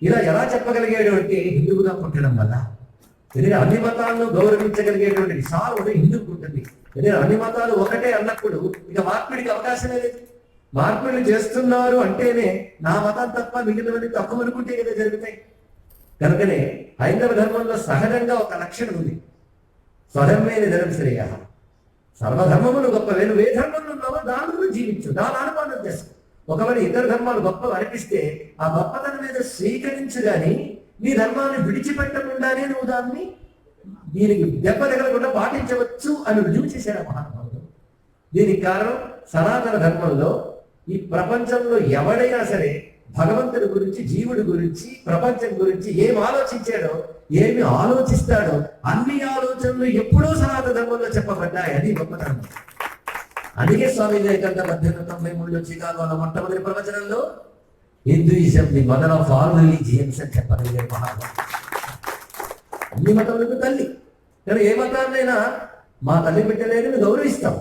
ఇలా ఎలా చెప్పగలిగాడు అంటే హిందువుగా పుట్టడం వల్ల. ఎందుకంటే అన్ని మతాలను గౌరవించగలిగేటువంటి విశాలమైన హిందువుకు ఉంటుంది. ఎందుకంటే అన్ని మతాలు ఒకటే అన్నప్పుడు ఇక మార్పిడికి అవకాశమే లేదు. మార్పిడి చేస్తున్నారు అంటేనే నా మతం తప్ప మిగిలినవన్నీ తక్కువ అనుకుంటే కదా జరుగుతాయి. కనుకనే హైందవ ధర్మంలో సహజంగా ఒక లక్షణం ఉంది, స్వధర్మేణ ధర్మ శ్రేయ. సర్వధర్మములు గొప్పవే, నువ్వు ఏ ధర్మంలో ఉన్నావో దానిలో జీవించు, దాని అనుపానం చేసుకో. ఒకవేళ ఇతర ధర్మాలు గొప్పవి అనిపిస్తే ఆ గొప్పతనం మీద స్వీకరించు, కానీ నీ ధర్మాన్ని విడిచిపెట్టకుండానే నువ్వు దాన్ని దీనికి దెబ్బ తగలకుండా పాటించవచ్చు అని రుజువు చేశాడు మహానుభావుడు. దీనికి కారణం సనాతన ధర్మంలో ఈ ప్రపంచంలో ఎవడైనా సరే భగవంతుడి గురించి, జీవుడి గురించి, ప్రపంచం గురించి ఏం ఆలోచించాడో, ఏమి ఆలోచిస్తాడో అన్ని ఆలోచనలు ఎప్పుడో సనాతన ధర్మంలో చెప్పబడ్డాయి. అది గొప్పతనం. అందుకే స్వామి వివేకానంద 1893లో చికాగోలో మొట్టమొదటి ప్రవచనంలో Hinduism the mother of all religions అని చెప్పగలిగారు మహాత్ముడు. అన్ని మతములకు తల్లి. కానీ ఏ మతాన్నైనా మా తల్లి బిడ్డలేని గౌరవిస్తాం.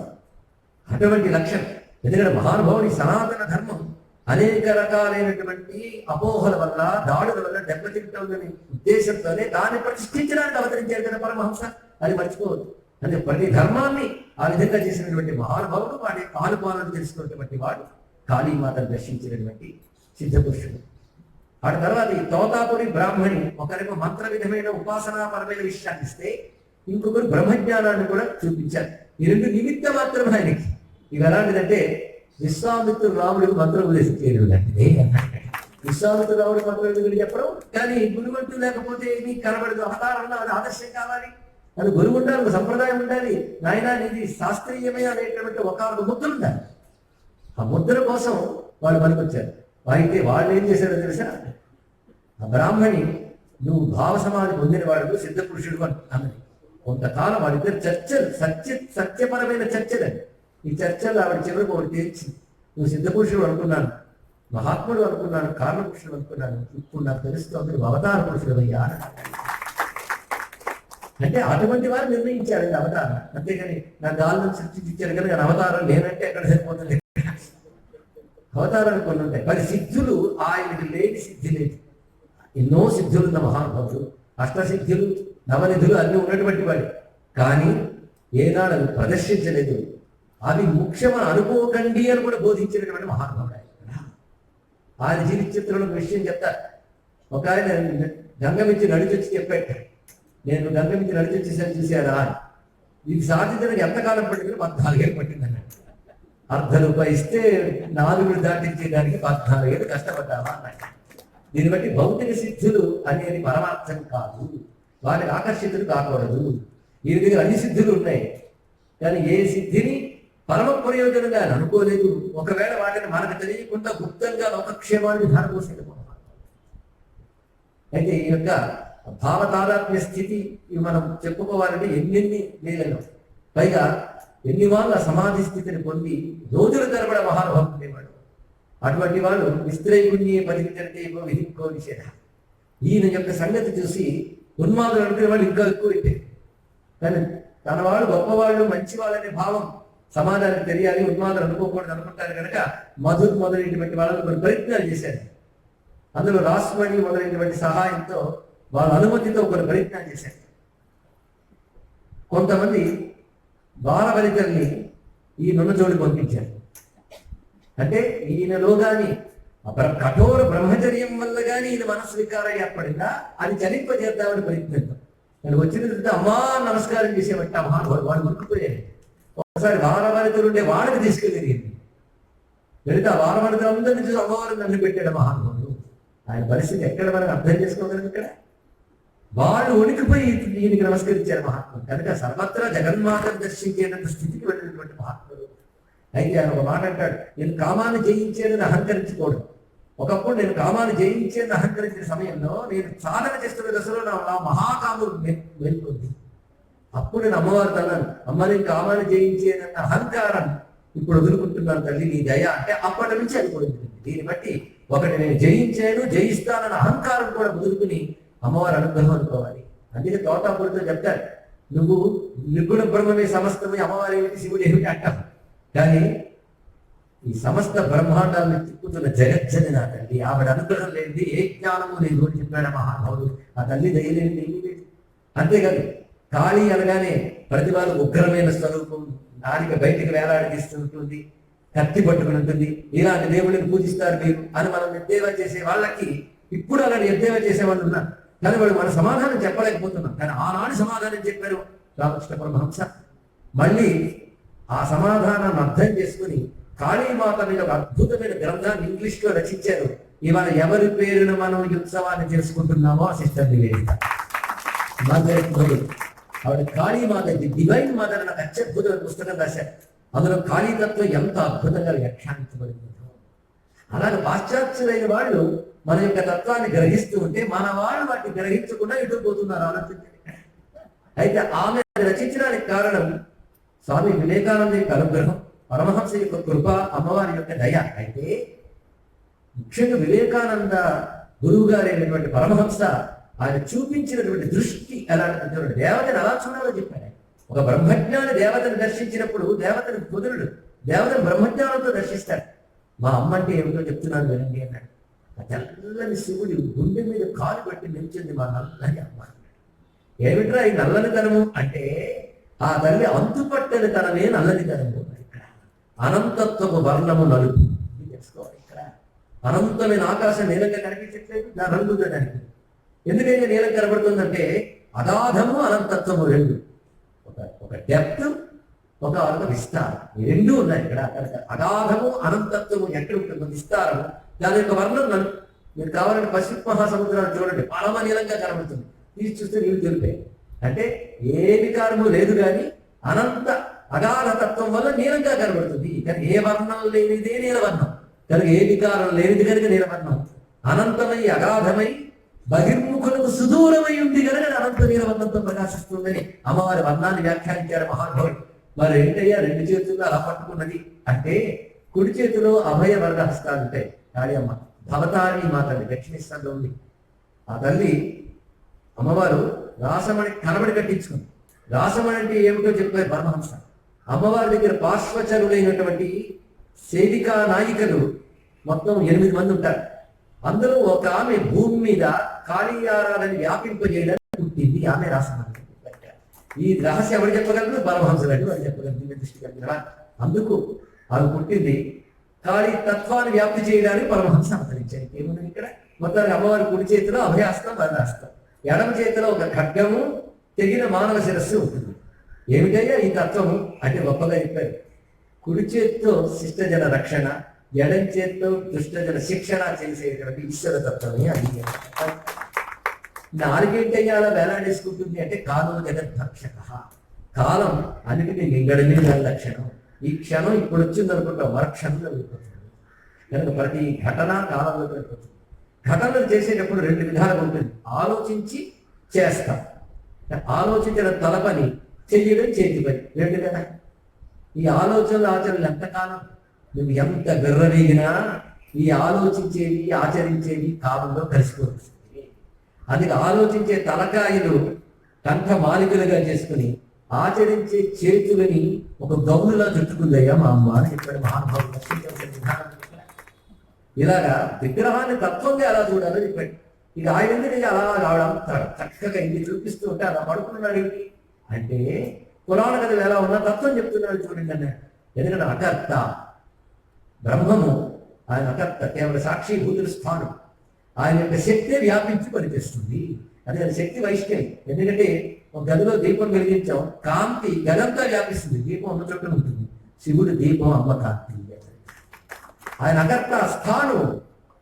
అటువంటి లక్షణం. ఎందుకంటే మహానుభావుడి సనాతన ధర్మం అనేక రకాలైనటువంటి అపోహల వల్ల, దాడుల వల్ల దెబ్బతింటుందని ఉద్దేశంతోనే దాన్ని ప్రతిష్ఠించడానికి అవతరించారు కదా పరమహంస. అది మర్చిపోవద్దు. అంటే ప్రతి ధర్మాన్ని ఆ విధంగా చేసినటువంటి మహానుభావుడు, వాడి కాలుపాలను తెలుసుకున్నటువంటి వాడు కాళీమాతను దర్శించినటువంటి సిద్ధపురుషుడు. ఆ తర్వాత ఈ తోతాపురి బ్రాహ్మణి ఒకరేమో మంత్ర విధమైన ఉపాసనాపరమైన విషయాన్ని ఇస్తే, ఇంకొకరు బ్రహ్మజ్ఞానాన్ని కూడా చూపించారు. ఈ రెండు నిమిత్తం మాత్రమే ఆయనకి. ఇవి ఎలాంటిదంటే విశ్వామిత్రుడు రాముడికి మంత్రం ఉపదేశం చేయడం లాంటిది. విశ్వామిత్రుడు రాముడి మంత్రం గురించి చెప్పడం, కానీ గురువంటూ లేకపోతే ఏమీ కనబడదు. అవతారంలో అది ఆదర్శం కావాలి, అది గురువు ఉండాలి, ఒక సంప్రదాయం ఉండాలి. నాయన ఇది శాస్త్రీయమే అనేటువంటి ఒక ముద్ర ఉండాలి. ఆ ముద్ర కోసం వాళ్ళు పనికొచ్చారు. అయితే వాళ్ళు ఏం చేశారో తెలుసా, ఆ బ్రాహ్మణి నువ్వు భావ సమాధి పొందిన వాడు సిద్ధ పురుషుడు అన్నది. కొంతకాలం వాళ్ళిద్దరు చర్చలు, సత్యపరమైన చర్చలండి. ఈ చర్చలు ఆవిడ చివరికి ఒకటి తేల్చింది. నువ్వు సిద్ధ పురుషుడు అనుకున్నాను, మహాత్ముడు అనుకున్నాను, కారణ పురుషుడు అనుకున్నాను, ఇప్పుడు నాకు తెలుస్తోంది నువ్వు అవతార పురుషుడు అయ్యా. అంటే అటువంటి వారు నిర్ణయించారండి అవతారం. అంతేగాని నా గాలను సృష్టించారు కనుక అవతారం నేనంటే ఎక్కడ సరిపోతుంది. అవతారాలు కొన్ని ఉంటాయి. మరి సిద్ధులు ఆయనకి లేని సిద్ధి లేదు. ఎన్నో సిద్ధులు ఉన్న మహానుభావుడు, అష్టసిద్ధులు, నవనిధులు అన్నీ ఉన్నటువంటి వాడు. కానీ ఏనాడు అవి ప్రదర్శించలేదు. అవి ముఖ్యమని అనుకోకండి అని కూడా బోధించినటువంటి మహానుభావుడు ఆయన. ఆయన జీవిత చిత్రంలో విషయం చెప్తారు. ఒక ఆయన గంగమించి నడిచొచ్చి చెప్పాడు, నేను గంగమించి నడిచొచ్చేసాను చూసారా, ఇది సాధించడానికి ఎంతకాలం పట్టింది? 14 ఏళ్ళు పట్టిందన్నాడు. ₹1 ఇస్తే 4 దాటించేదానికి 14 ఏళ్ళు కష్టపడ్డావా అన్నాడు. దీన్ని బట్టి భౌతిక సిద్ధులు అనేది పరమార్థం కాదు, వాటికి ఆకర్షితులు కాకూడదు. ఈ విధంగా అన్ని సిద్ధులు ఉన్నాయి, కానీ ఏ సిద్ధిని పరమ ప్రయోజనంగా అనుకోలేదు. ఒకవేళ వాటిని మనకు తెలియకుండా గుప్తంగా లోకక్షేమాన్ని ధారపోసేది. అయితే ఈ యొక్క భావతాదాత్మ్య స్థితి మనం చెప్పుకోవాలంటే ఎన్నెన్ని లీలలో, పైగా ఎన్ని వాళ్ళ సమాధి స్థితిని పొంది రోజుల తరబడ మహానుభావుడు ఉండేవాడు. అటువంటి వాళ్ళు విస్త్రయగుణ్యే పరిగెత్తే విధికో నిషేధ. ఈయన యొక్క సంగతి చూసి ఉన్మాదులు అనుకునే వాళ్ళు ఇంకా ఎక్కువ అయితే, కానీ తన వాళ్ళు గొప్పవాళ్ళు, మంచి వాళ్ళనే భావం సమాజానికి తెలియాలి, ఉన్మాదులు అనుకోకూడదు అనుకుంటారు కనుక మొదలైనటువంటి వాళ్ళని కొన్ని ప్రయత్నాలు చేశారు. అందులో రాష్ట్రమణి మొదలైనటువంటి సహాయంతో, వాళ్ళ అనుమతితో కొన్ని ప్రయత్నాలు చేశారు. కొంతమంది బాలబలికల్ని ఈ నున్నజోడి పంపించారు. అంటే ఈయనలో కానీ కఠోర బ్రహ్మచర్యం వల్ల కానీ ఈయన మనస్సు వికారం ఏర్పడిందా, అది చలింపజేద్దామని ప్రయత్నిద్దాం. నేను వచ్చిన తర్వాత అమ్మా నమస్కారం చేసేబట్టి ఆ మహానుభావుడు వాడు మురుక్కుపోయాడు. ఒకసారి బాలబాలికలు ఉండే వాళ్ళకి తీసుకెళ్ళింది. వెళితే ఆ బాలబాలికలు అందరినీ చూసి అమ్మవారిని నన్ను పెట్టాడు మహానుభావుడు. ఆయన పరిస్థితి ఎక్కడ మనం అర్థం చేసుకోగలం. ఇక్కడ వాళ్ళు వణికిపోయి ఈయనకి నమస్కరించారు మహాత్ముడు. కనుక సర్వత్రా జగన్మాతను దర్శించేంత స్థితికి వెళ్ళినటువంటి మహాత్ముడు. అయితే ఆయన ఒక మాట అంటాడు, నేను కామాన్ని జయించేదని అహంకరించుకోవడం. ఒకప్పుడు నేను కామాన్ని జయించేదని అహంకరించిన సమయంలో నేను సాధన చేస్తున్న దశలో నా మహాకాముడు వెళ్ళిపోద్ది. అప్పుడు నేను అమ్మవారితో అన్నాను, అమ్మ నేను కామాన్ని జయించేదన్న అహంకారం ఇప్పుడు వదులుకుంటున్నాను తల్లి, నీ దయ అంటే అప్పటి నుంచి అది కూడా. దీన్ని బట్టి ఒకటి నేను జయించాను, జయిస్తానన్న అహంకారం కూడా వదులుకుని అమ్మవారి అనుగ్రహం అనుకోవాలి. అందుకే తోటాపురితో చెప్తారు, నువ్వు నిర్గుణ బ్రహ్మమే సమస్తమే, అమ్మవారి ఏమిటి శివుడు ఏమిటి అంటావు, కానీ ఈ సమస్త బ్రహ్మాండాలను తిప్పుతున్న జగజ్జని నా తల్లి, ఆవిడ అనుగ్రహం లేనిది ఏ జ్ఞానము లేదు అని చెప్పాడు మహానుభావుడు. ఆ తల్లి దయలేనిది ఏమీ లేదు. అంతేకాదు కాళీ అనగానే ప్రతి వాళ్ళు ఉగ్రమైన స్వరూపం, నాలిక బయటికి వేలాడదీస్తుంటుంది, కత్తి పట్టుకుని ఉంటుంది. ఇలాంటి దేవుడిని పూజిస్తారు మీరు అని మనం ఎద్దేవా చేసే వాళ్ళకి ఇప్పుడు అలాంటి ఎద్దేవా చేసే వాళ్ళు ఉన్నారు. కానీ వాళ్ళు మన సమాధానం చెప్పలేకపోతున్నాం. కానీ ఆనాడు సమాధానం చెప్పారు రామకృష్ణ పరమహంస. మళ్ళీ ఆ సమాధానాన్ని అర్థం చేసుకుని కాళీమాత మీద ఒక అద్భుతమైన గ్రంథాన్ని ఇంగ్లీష్లో రచించారు. ఇవాళ ఎవరి పేరును మనం ఈ ఉత్సవాన్ని చేసుకుంటున్నామో ఆ సిస్టర్ నివేదిత. ఆవిడ కాళీమాత డివైన్ మదర్ అనే అత్యద్భుతమైన పుస్తకం రాశారు. అందులో ఖాళీతత్వం ఎంత అద్భుతంగా వ్యాఖ్యానించబడిందో, అలాగే పాశ్చాత్యులైన వాళ్ళు మన యొక్క తత్వాన్ని గ్రహిస్తూ ఉంటే మన వాళ్ళు వాటిని గ్రహించకుండా ఎటుపోతున్నారు ఆలోచించండి. అయితే ఆమె రచించడానికి కారణం స్వామి వివేకానంద యొక్క అనుగ్రహం, పరమహంస యొక్క కృప, అమ్మవారి యొక్క దయ. అయితే ముఖ్యంగా వివేకానంద గురువు గారు అయినటువంటి పరమహంస ఆయన చూపించినటువంటి దృష్టి ఎలాంటి దేవతను ఎలా చూడాలో చెప్పాడు. ఒక బ్రహ్మజ్ఞాని దేవతను దర్శించినప్పుడు దేవతను కుదురుడు, దేవతను బ్రహ్మజ్ఞానంతో దర్శిస్తాడు. మా అమ్మ అంటే ఏమిటో చెప్తున్నాను వినండి అన్నాడు. ఆ తెల్లని శివుడి గుండె మీద కాలు పెట్టి నిలిచింది మా నల్లని అమ్మ. ఏమిట్రా ఈ నల్లనితనము అంటే ఆ తల్లి అంతుపట్టని తనమే నల్లనితనము. ఇక్కడ అనంతత్వము వర్ణము నలుపు తెలుసుకోవాలి. ఇక్కడ అనంతమైన ఆకాశం నీలంగా కనిపించట్లేదు, నా రంగుగా కనిపించింది. ఎందుకైతే నీలం కనబడుతుందంటే అగాధము అనంతత్వము రెండు, ఒక డెప్త్, ఒక విస్తారం, ఈ రెండు ఉన్నాయి ఇక్కడ. అగాధము అనంతత్వము ఎక్కడ ఉంటుందో విస్తారము, దాని యొక్క వర్ణం నలుపు. మీరు కావాలంటే పశ్చిమ మహాసముద్రాన్ని చూడండి, పరమ నీలంగా కనబడుతుంది, తీసి చూస్తే నీళ్ళు తెలిపాయి. అంటే ఏ వికారము లేదు కానీ అనంత అగాధ తత్వం వల్ల నీలంగా కనబడుతుంది. కానీ ఏ వర్ణం లేనిదే నీలవర్ణం, కనుక ఏ వికారం లేనిది కనుక నీలవర్ణం. అనంతమై అగాధమై బహిర్ముఖులకు సుదూరమై ఉంది కనుక అనంత నీలవర్ణంతో ప్రకాశిస్తుందని అమ్మవారి వర్ణాన్ని వ్యాఖ్యానించారు మహానుభావుడు. మరి ఏంటయ్యా రెండు చేతుల్లో అలా పట్టుకున్నది అంటే, కుడి చేతిలో అభయ వర్గ హస్తాలు ఉంటాయి. కాళీయమ్మ భవతారి మా తల్లి దక్షిణేశ్వరంలో ఉంది. ఆ తల్లి అమ్మవారు రాసమణి కనబడి కట్టించుకుంది. రాసమణి అంటే ఏమిటో చెప్పారు పరమహంస. అమ్మవారి దగ్గర పార్శ్వచరులైనటువంటి సేవికా నాయికలు మొత్తం 8 మంది ఉంటారు. అందులో ఒక ఆమె భూమి మీద కాళీయారాలని వ్యాపింపజేయడానికి పుట్టింది, ఆమె రాసమణి. ఈ రహస్యం ఎవరు చెప్పగలరు? పరమహంసలు అంటే వారు చెప్పగలరు, దృష్టి కలిగిన. అందుకు ఆమె పుట్టింది కాళీ తత్వాన్ని వ్యాప్తి చేయడానికి పరమహంస అవతరించారు. ఏముంది ఇక్కడ? మొత్తానికి అమ్మవారి కుడి చేతిలో అభయాస్తం, వరదాస్తం, ఎడమ చేతిలో ఒక ఖడ్గము, తెగిన మానవ శిరస్సు ఉంటుంది. ఏమిటయ్యా ఈ తత్వము అంటే గొప్పగా చెప్పారు. కుడి చేతితో శిష్టజన రక్షణ, ఎడం చేతితో దుష్టజన శిక్షణ చేసేటువంటి ఈశ్వర తత్వమే అది. నాలుగేంటయ్యా అలా వేలాడేసుకుంటుంది అంటే కాలం జగద్భక్షక, కాలం అన్నిటినీ నింగడమే దాని లక్షణం. ఈ క్షణం ఇప్పుడు వచ్చింది అనుకుంటాం, మరక్షణంలో వెళ్ళిపోతుంది. కనుక ప్రతి ఘటన కాలంలో వెళ్ళిపోతుంది. ఘటనలు చేసేటప్పుడు 2 విధాలుగా ఉంటుంది. ఆలోచించి చేస్తాం, ఆలోచించిన తలపని చెయ్యడం చేతి పని, 2 కదా. ఈ ఆలోచనలు ఆచరణలు ఎంతకాలం నువ్వు ఎంత విర్రవీగినా ఈ ఆలోచించేవి ఆచరించేవి కాలంలో కలిసిపోతుంది. అందుకే ఆలోచించే తలకాయలు కంఠ మాలికలుగా చేసుకుని ఆచరించే చేతులని ఒక గౌనులా చుట్టుకుందయ్యా మా అమ్మ అని చెప్పాడు మహానుభావుడు. ఇలాగా విగ్రహాన్ని తత్వంగా ఎలా చూడాలో చెప్పాడు. ఇక ఆయన ఎందుకంటే అలా రావడం చక్కగా ఇది చూపిస్తూ ఉంటే అలా పడుకున్నాడు. ఏంటి అంటే పురాణ కథలు ఎలా ఉన్నా తత్వం చెప్తున్నాడు చూడండి అన్నాడు. ఎందుకంటే అకర్త బ్రహ్మము, ఆయన అకర్త, కేవలం సాక్షిభూతుల స్థానం. ఆయన యొక్క శక్తి వ్యాపించి పనిచేస్తుంది. అదే శక్తి వైష్ణవి. ఎందుకంటే ఒక గదిలో దీపం వెలిగించాం, కాంతి గదంతా వ్యాపిస్తుంది, దీపం ఉన్న చోట ఉంటుంది. శివుడు దీపం, అమ్మ కాంతి. ఆయన అకర్త స్థానం,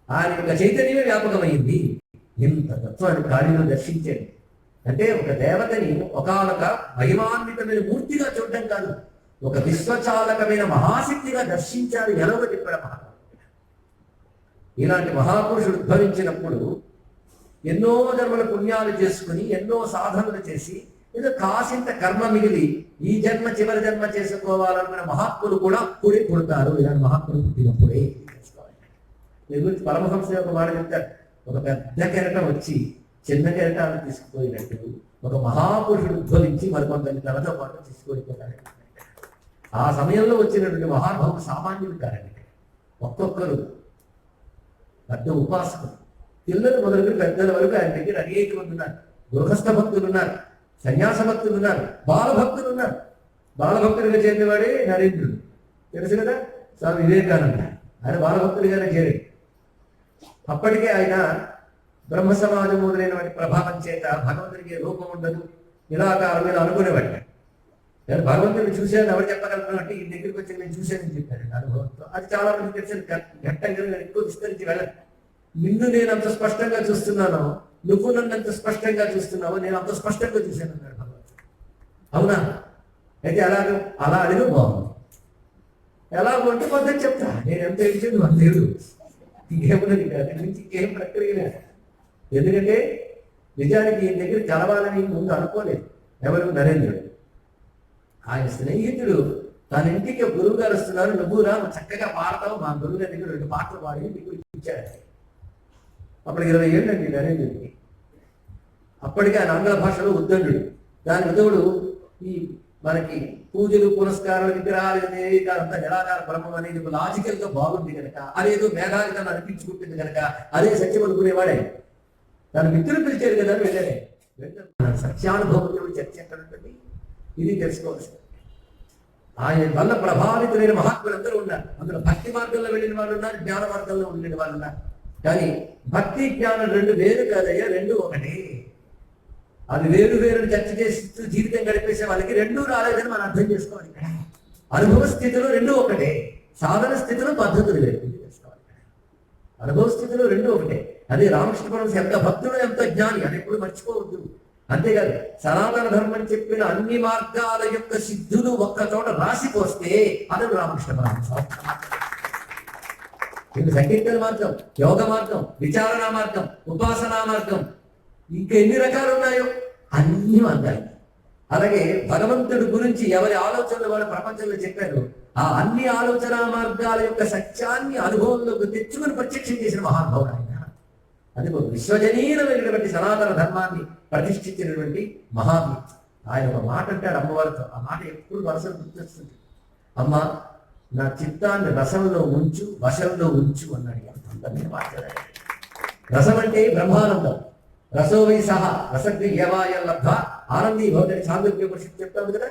ఆయన యొక్క చైతన్యమే వ్యాపకమైంది. ఇంత తత్వాన్ని కాళీలో దర్శించాడు. అంటే ఒక దేవతని ఒకానొక మహిమాన్వితమైన మూర్తిగా చూడడం కాదు, ఒక విశ్వచాలకమైన మహాశక్తిగా దర్శించాడు. ఎలాగో చెప్పాడు మహాత్ముడు. ఇలాంటి మహాపురుషుడు ఉద్భవించినప్పుడు ఎన్నో జన్మల పుణ్యాలు చేసుకుని ఎన్నో సాధనలు చేసి ఏదో కాసింత కర్మ మిగిలి ఈ జన్మ చివరి జన్మ చేసుకోవాలనుకున్న మహాత్ములు కూడా అప్పుడే పుడతారు. ఇలాంటి మహాత్ములు పుట్టినప్పుడే దీని గురించి పరమహంస యొక్క మాట చెప్తారు. ఒక పెద్ద కెరటం వచ్చి చిన్న కెరటాన్ని తీసుకుపోయినట్టు ఒక మహాపురుషుడు ఉద్భవించి మరికొంత తనతో పాటు తీసుకుపోతారు. ఆ సమయంలో వచ్చినటువంటి మహానుభావులు సామాన్యులు కారండి. ఒక్కొక్కరు పెద్ద ఉపాసకులు, పిల్లలు మొదలుకొని పెద్దల వరకు ఆయన దగ్గర అనేక మంది ఉన్నారు. గృహస్థ భక్తులు ఉన్నారు, సన్యాస భక్తులు ఉన్నారు, బాలభక్తులు ఉన్నారు. బాలభక్తులుగా చేరినవాడే నరేంద్రుడు, తెలుసు కదా, స్వామి వివేకానంద. ఆయన బాలభక్తులుగానే చేరాడు. అప్పటికే ఆయన బ్రహ్మ సమాజం మొదలైనటువంటి ప్రభావం చేత భగవంతుడికి రూపం ఉండదు, నిరాకారం మీద అనుకునేవాడు. నేను భగవంతుడిని చూశాను, ఎవరు చెప్పగలను అంటే ఈ దగ్గరికి వచ్చి నేను చూశానని చెప్పాను అనుభవంతో. అది చాలా మంది తెలిసిన ఘట్టంగా ఎక్కువ విస్తరించి వెళ్ళను. నిన్ను నేను అంత స్పష్టంగా చూస్తున్నాను, నువ్వు నన్ను అంత స్పష్టంగా చూస్తున్నావు, నేను అంత స్పష్టంగా చూశాను అన్నాడు భగవంతుడు. అవునా? అయితే అలా అడిగి బాగుంది. ఎలా వంటి పద్ధతి చెప్తా. నేను ఎంత ఏడ్చింది మన దేవుడు, ఇంకేమున్నది కాదు, నుంచి ఇంకేం ప్రక్రియ లేదు. ఎందుకంటే నిజానికి ఈయన దగ్గర కలవాలని ముందు అనుకోలేదు ఎవరు, నరేంద్రుడు. ఆయన స్నేహితుడు తన ఇంటికి గురువు గారు వస్తున్నారు, నువ్వు చక్కగా పాడతావు, మా గురువు గారి దగ్గర 2 పాటలు పాడి నీకు ఇచ్చాడు. అప్పుడు 20 ఏళ్ళండి నరేంద్రుడికి. అప్పటికే ఆయన ఆంగ్ల భాషలో ఉద్దండు. దానికి తోడు ఈ మనకి పూజలు పురస్కారాలు విగ్రహాలు అంతా నిరాకార బ్రహ్మం అనేది లాజికల్ గా బాగుంది కనుక, అదేదో మేఘాలికను అనిపించుకుంటుంది కనుక అదే సత్యం అనుకునేవాడే. తన మిత్రులు పిలిచారు కదా వెళ్ళాడే. సత్యానుభవంలో చర్చ ఎక్కడ ఉంటుంది, ఇది తెలుసుకోవాల్సింది. ఆయన వల్ల ప్రభావితులైన మహాత్ములందరూ ఉన్నారు. అందులో భక్తి మార్గంలో వెళ్ళిన వాళ్ళు ఉన్నారు, జ్ఞాన మార్గంలో వెళ్ళిన వాళ్ళు ఉన్నారు. కానీ భక్తి జ్ఞానం 2 వేరు కాదయ్యా, 2 ఒకటి. అది వేరు వేరు చర్చ చేస్తూ జీవితం గడిపేసే వాళ్ళకి 2 రాలేదని మనం అర్థం చేసుకోవాలి. అనుభవ స్థితిలో 2 ఒకటే, సాధన స్థితిలో పద్ధతులు వేరు చేసుకోవాలి. అనుభవ స్థితిలో 2 ఒకటే. అదే రామకృష్ణ పరమహంస ఎంత భక్తుడు ఎంత జ్ఞాని అని ఎప్పుడు మర్చిపోవద్దు. అంతేకాదు సనాతన ధర్మం చెప్పిన అన్ని మార్గాల యొక్క సిద్ధులు ఒక్క చోట రాసిపోస్తే అతడు రామకృష్ణ పరమహంస. ఇది సంకీర్తన మార్గం, యోగ మార్గం, విచారణ మార్గం, ఉపాసనా మార్గం, ఇంకా ఎన్ని రకాలు ఉన్నాయో అన్ని మార్గాలు. అలాగే భగవంతుడి గురించి ఎవరి ఆలోచనలు వాళ్ళు ప్రపంచంలో చెప్పారు, ఆ అన్ని ఆలోచన మార్గాల యొక్క సత్యాన్ని అనుభవంలోకి తెచ్చుకుని ప్రత్యక్షం చేసిన మహానుభావుడు ఆయన. అది విశ్వజనీయమైనటువంటి సనాతన ధర్మాన్ని ప్రతిష్ఠించినటువంటి మహాత్ముడు. ఆయన ఒక మాట అంటాడు అమ్మవారితో, ఆ మాట ఎప్పుడు వరుసలు గుర్తొస్తుంది. అమ్మ, నా చిత్తాన్ని రసంలో ఉంచు, వశంలో ఉంచు అన్నాడు. అంత మాట్లాడాడు. రసం అంటే బ్రహ్మానందం. రసోవై సహా రసగ్ని ఏవాయ లబ్ధ ఆనందీ భవతి చాంద్రోగ్య పరిషత్తు చెప్తాము కదా.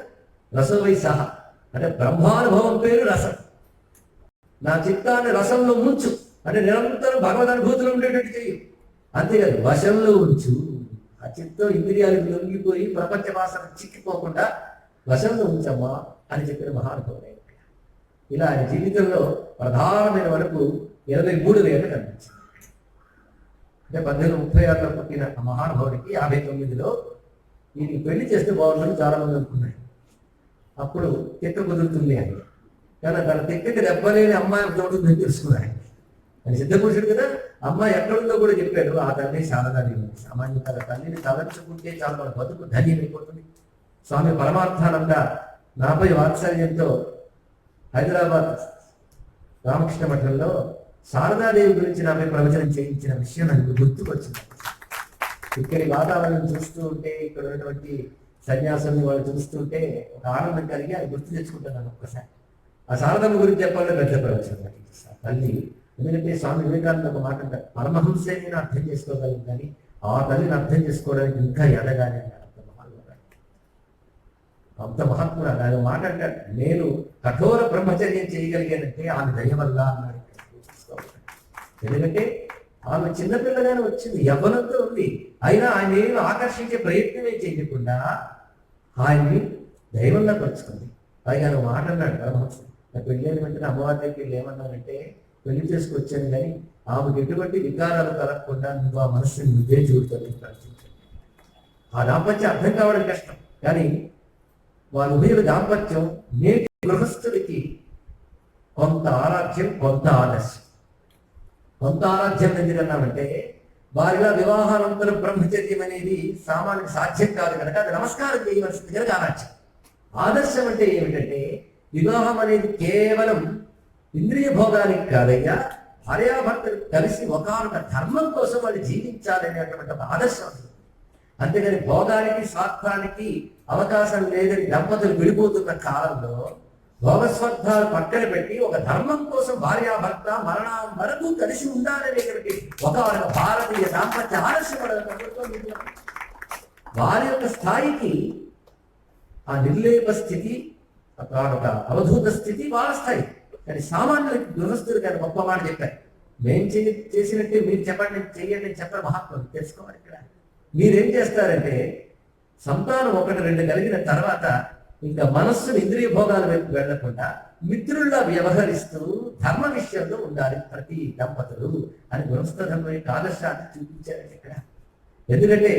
రసోవై సహా అంటే బ్రహ్మానుభవం పేరు రసం. నా చిత్తాన్ని రసంలో ఉంచు అంటే నిరంతరం భగవద్ అనుభూతులు ఉండేటట్టు చెయ్యి. అంతేకాదు వశంలో ఉంచు. ఆ చిత్తం ఇంద్రియాలకు లొంగిపోయి ప్రపంచ వాసన చిక్కిపోకుండా వశంలో ఉంచమ్మా అని చెప్పిన మహానుభావుడు. ఇలా ఆయన జీవితంలో ప్రధానమైన వరకు 23 ఏళ్ళు కనిపించింది. అంటే 1836లో పుట్టిన ఆ మహానుభావుడికి 59లో ఈయన పెళ్లి చేస్తే బాగుందని చాలా మంది అనుకున్నాడు. అప్పుడు తెక్క కుదురుతుంది అని. కానీ తన తెక్కకి దెబ్బలేని అమ్మాయి ఒకటి తెలుసుకున్నాడు. ఆయన సిద్ధపురుషుడు కదా. అమ్మాయి ఎక్కడుందో కూడా చెప్పాడు. ఆ తల్లి శారదాదేవి. సామాన్య తల్లిని తలంచుకుంటే చాలా మన బతుకు ధన్యమైపోతుంది. స్వామి పరమార్థానంద నాపై వాత్సల్యంతో హైదరాబాద్ రామకృష్ణ మఠంలో శారదాదేవి గురించి నాపై ప్రవచనం చేయించిన విషయం నాకు గుర్తుకొచ్చింది. ఇక్కడి వాతావరణం చూస్తూ ఉంటే, ఇక్కడ ఉన్నటువంటి సన్యాసాన్ని వాళ్ళు చూస్తుంటే ఒక ఆనందం కలిగి అది గుర్తు తెచ్చుకుంటున్నాను ఒక్కసారి. ఆ శారదమ్మ గురించి చెప్పాలంటే పెద్ద ప్రవచనం తల్లి. ఎందుకంటే స్వామి వివేకానంద ఒక మాట అంటారు, పరమహంసే నేను అర్థం చేసుకోగలను కానీ ఆ తల్లిని అర్థం చేసుకోవడానికి ఇంకా ఎదగాలి అన్నాడు. అంత మహాత్ముడు ఆయన మాట అంటాడు, నేను కఠోర బ్రహ్మచర్యం చేయగలిగానంటే ఆమె దయ వల్ల అన్నాడు. ఎందుకంటే ఆమె చిన్నపిల్లగానే వచ్చింది, యవ్వనంతో ఉంది. అయినా ఆయన ఏమి ఆకర్షించే ప్రయత్నమే చేయకుండా ఆయన్ని దైవంగా పరుచుకుంది. పైగా ఆయన మాట అన్నాడు పరమహంస, నాకు పెళ్ళైన వెంటనే అమ్మవారి దగ్గరికి ఏమన్నానంటే, పెళ్లి చేసుకొచ్చాను కానీ ఆమెకు ఎటువంటి వికారాలు కలగకుండా నువ్వు ఆ మనస్సుని నువ్వే చూడతాను ప్రార్థించాను. ఆ దాంపత్యం అర్థం కావడం కష్టం, కానీ వారి ఉభయుల దాంపత్యం నేటి గృహస్థుడికి కొంత ఆరాధ్యం, కొంత ఆదర్శం. కొంత ఆరాధ్యం ఎందుకన్నామంటే, వారిగా వివాహానంతరం బ్రహ్మచర్యం అనేది సామాన్య సాధ్యం కాదు కనుక అది నమస్కారం చేయవలసింది కనుక ఆరాధ్యం. ఆదర్శం అంటే ఏమిటంటే, వివాహం అనేది కేవలం ఇంద్రియ భోగానికి కాదయ్యా, భార్యాభర్తలు కలిసి ఒకనొక ధర్మం కోసం వాళ్ళు జీవించాలనేటువంటి ఒక ఆదర్శం. అంతేగాని భోగానికి స్వార్థానికి అవకాశం లేదని దంపతులు విడిపోతున్న కాలంలో భోగస్వార్థాలు పక్కన పెట్టి ఒక ధర్మం కోసం భార్యాభర్త మరణం వరకు కలిసి ఉండాలనేటువంటి ఒక భారతీయ దాంపత్య ఆదర్శపడకపోతే వారి యొక్క స్థాయికి ఆ నిర్లేప స్థితి, ఒక అవధూత స్థితి వాళ్ళ స్థాయి. కానీ సామాన్యులకి గృహస్థులు కానీ గొప్ప మాట చెప్పారు, మేము చేసినట్టే మీరు చెప్పండి, చెయ్యండి అని చెప్పారు మహాత్ములు. తెలుసుకోవాలి. ఇక్కడ మీరేం చేస్తారంటే, సంతానం 1-2 కలిగిన తర్వాత ఇంకా మనస్సును ఇంద్రియ భోగాల వైపు వెళ్లకుండా మిత్రుల్లా వ్యవహరిస్తూ ధర్మ విషయంలో ఉండాలి ప్రతి దంపతులు అని గృహస్థ ధర్మం యొక్క ఆదర్శాన్ని చూపించారండి ఇక్కడ. ఎందుకంటే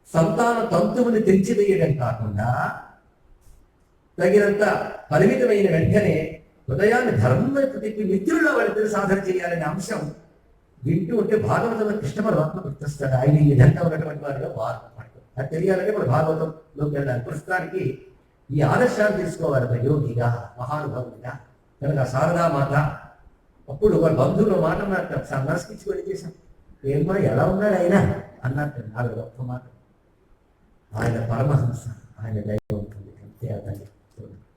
సంతాన తంతువుని తెంచివేయడం కాకుండా తగినంత పరిమితమైన వెంటనే హృదయాన్ని ధర్మం వైపు తిప్పి మిత్రుల్లో వాళ్ళిద్దరు సాధన చేయాలనే అంశం వింటూ ఉంటే భాగవతంలో కృష్ణ పరమాత్మ గుర్తొస్తాడు. ఆయన ఈ విధంగా ఉన్నటువంటి వారిలో వారు అది తెలియాలంటే మన భాగవతంలోకి వెళ్ళాలి. ప్రస్తుతానికి ఈ ఆదర్శాలు తీసుకోవాలి ఒక యోగిగా, మహానుభావుడిగా. కనుక శారదామాత అప్పుడు వారి బంధువులు మాట అన్నట్టు నమస్కరించి వెళ్ళి చేశాం. ఏమో ఎలా ఉన్నాడు ఆయన అన్నట్టు నాలుగు గొప్ప మాట. ఆయన పరమహంస, ఆయన దైవం ఉంటుంది అంతే. అతని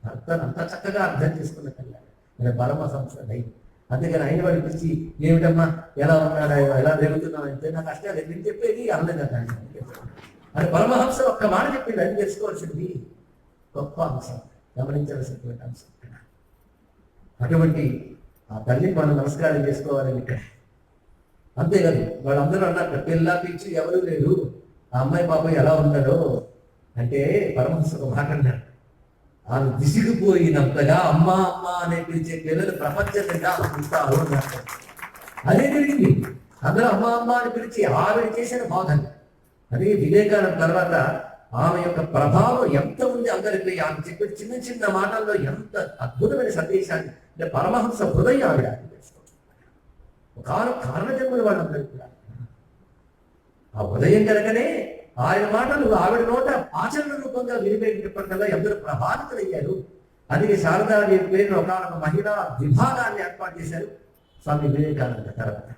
భర్తను అంత చక్కగా అర్థం చేసుకున్నట్టు ఆయన పరమహంస దైవం. అందుకని ఆయన వాడి పిలిచి ఏమిటమ్మా ఎలా ఉన్నాడా, ఎలా జరుగుతున్నావు అంటే నాకు కష్టాలు నేను చెప్పేది అర్థం. అది పరమహంస ఒక్క మాట చెప్పింది, అది తెలుసుకోవాల్సింది గొప్ప అంశం, గమనించవలసినటువంటి అంశం. అటువంటి ఆ తల్లిని మనం నమస్కారం చేసుకోవాలని ఇక్కడ. అంతేకాదు వాళ్ళందరూ అన్నారు పిల్ల పిచ్చి ఎవరు లేరు, ఆ అమ్మాయి పాప ఎలా ఉన్నాడో అంటే పరమహంస ఒక మాట అన్నారు. ఆమె విసిగిపోయినంతగా అమ్మ అమ్మ అనే పిలిచే పిల్లలు ప్రపంచంగా పిలుస్తారు అన్నారు. అదే జరిగింది. అందరూ అమ్మ అమ్మ అని పిలిచి ఆవిడ చేసిన బాధలు. అదే వివేకానంద తర్వాత ఆమె యొక్క ప్రభావం ఎంత ఉంది అందరిపై. ఆమె చెప్పిన చిన్న చిన్న మాటల్లో ఎంత అద్భుతమైన సందేశాన్ని అంటే పరమహంస హృదయం ఆవిడ ఒక కారణ జన్మలు వాళ్ళందరికీ కూడా ఆ ఉదయం కనుకనే ఆయన మాటలు ఆవిడ నోట ఆచరణ రూపంగా వినిపించడం ఎందరూ ప్రభావితులయ్యారు. అందుకే శారదాదేవి పేరు ఒక మహిళా విభాగాన్ని ఏర్పాటు చేశారు స్వామి వివేకానంద తర్వాత.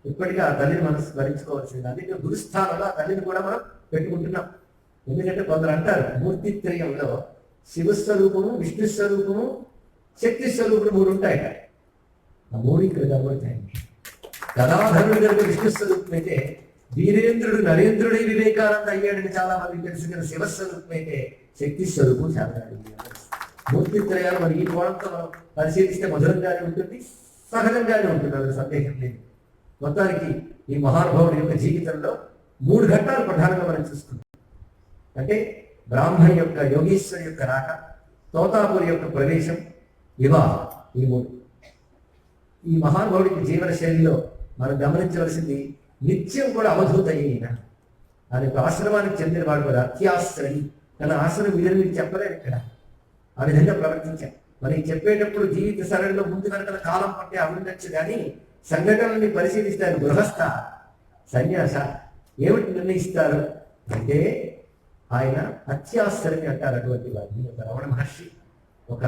ఇప్పటికీ ఆ తల్లిని మనం స్మరించుకోవాల్సింది. అందుకే గురుస్థానంలో ఆ తల్లిని కూడా మనం పెట్టుకుంటున్నాం. ఎందుకంటే కొందరు అంటారు మూర్తిత్రయంలో శివస్వరూపము, విష్ణు స్వరూపము, శక్తి స్వరూపులు మూడు ఉంటాయి. ఆ మూడు ఇక్కడ కనబడతాయి. గదాధరుడు కనుక విష్ణు స్వరూపం అయితే, వీరేంద్రుడు నరేంద్రుడే వివేకానంద అయ్యాడని చాలా మంది తెలుసు కదా. శివస్వరూపం అయితే శక్తి స్వరూపం చాలా మూర్తిత్రయాలు మరి ఈ కోణంతో మనం పరిశీలిస్తే మధురంగానే ఉంటుంది, సహజంగానే ఉంటుంది, అది సందేహం లేదు. మొత్తానికి ఈ మహానుభావుడి యొక్క జీవితంలో 3 ఘట్టాలు ప్రధానంగా మనం చూసుకుంటాం. అంటే బ్రాహ్మణి యొక్క యోగీశ్వరి యొక్క రాక, తోతాపురి యొక్క ప్రవేశం, వివాహం, ఈ 3. ఈ మహానుభావుడికి జీవన శైలిలో మనం గమనించవలసింది నిత్యం కూడా అవధూత అయిన ఆయన యొక్క ఆశ్రమానికి చెందిన వాడు కూడా అత్యాశ్రమి. తన ఆశ్రమం వీరిని మీకు చెప్పలేదు ఇక్కడ. ఆ విధంగా ప్రవర్తించాం. మరి చెప్పేటప్పుడు జీవిత సరళిలో ముందు కనుక కాలం పట్టే అవిండొచ్చు కానీ సంఘటనల్ని పరిశీలిస్తే ఆయన గృహస్థ సన్యాస ఏమిటి నిర్ణయిస్తారు అంటే ఆయన అత్యాశ్రమి అంటారు. అటువంటి వారిని ఒక రమణ మహర్షి, ఒక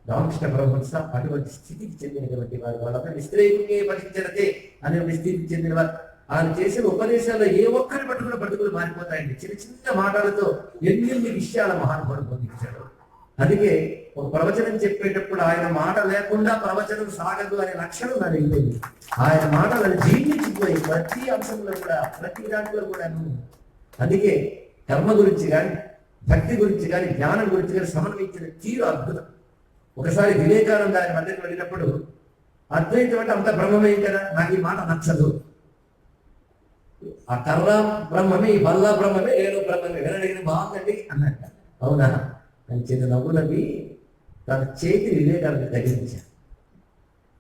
రామకృష్ణ పరమహంస అటువంటి స్థితికి చెందినటువంటి వారు. వాళ్ళందరూ నిస్త్రేయే పరిశీలించే అనే స్థితికి చెందిన వారు. ఆయన చేసిన ఉపదేశాల్లో ఏ ఒక్కరి పట్టుకున్న బతుకులు మారిపోతాయండి. చిన్న చిన్న మాటలతో ఎన్ని విషయాల మహానుభావుడు పొందించాడు. అందుకే ఒక ప్రవచనం చెప్పేటప్పుడు ఆయన మాట లేకుండా ప్రవచనం సాగదు అనే లక్షణం నాకు లేదు. ఆయన మాటలను జీర్ణించిపోయి ప్రతి అంశంలో కూడా, ప్రతి దాంట్లో కూడా. అందుకే కర్మ గురించి కానీ, భక్తి గురించి కానీ, జ్ఞానం గురించి కానీ సమన్వయించిన తీరు అద్భుతం. ఒకసారి వివేకానంద ఆయన మధ్యకి వెళ్ళినప్పుడు అద్వైతం అంటే అంత బ్రహ్మమే కదా, నాకు ఈ మాట నచ్చదు. ఆ కర్ర బ్రహ్మమే, ఈ బల్లా బ్రహ్మమే, ఏదో బ్రహ్మమే, వినడిగిన బాగుందండి అన్నట్ట. అవునా అని చిన్న నవ్వులవి తన చేతి వివేకాన్ని తగిలించారు.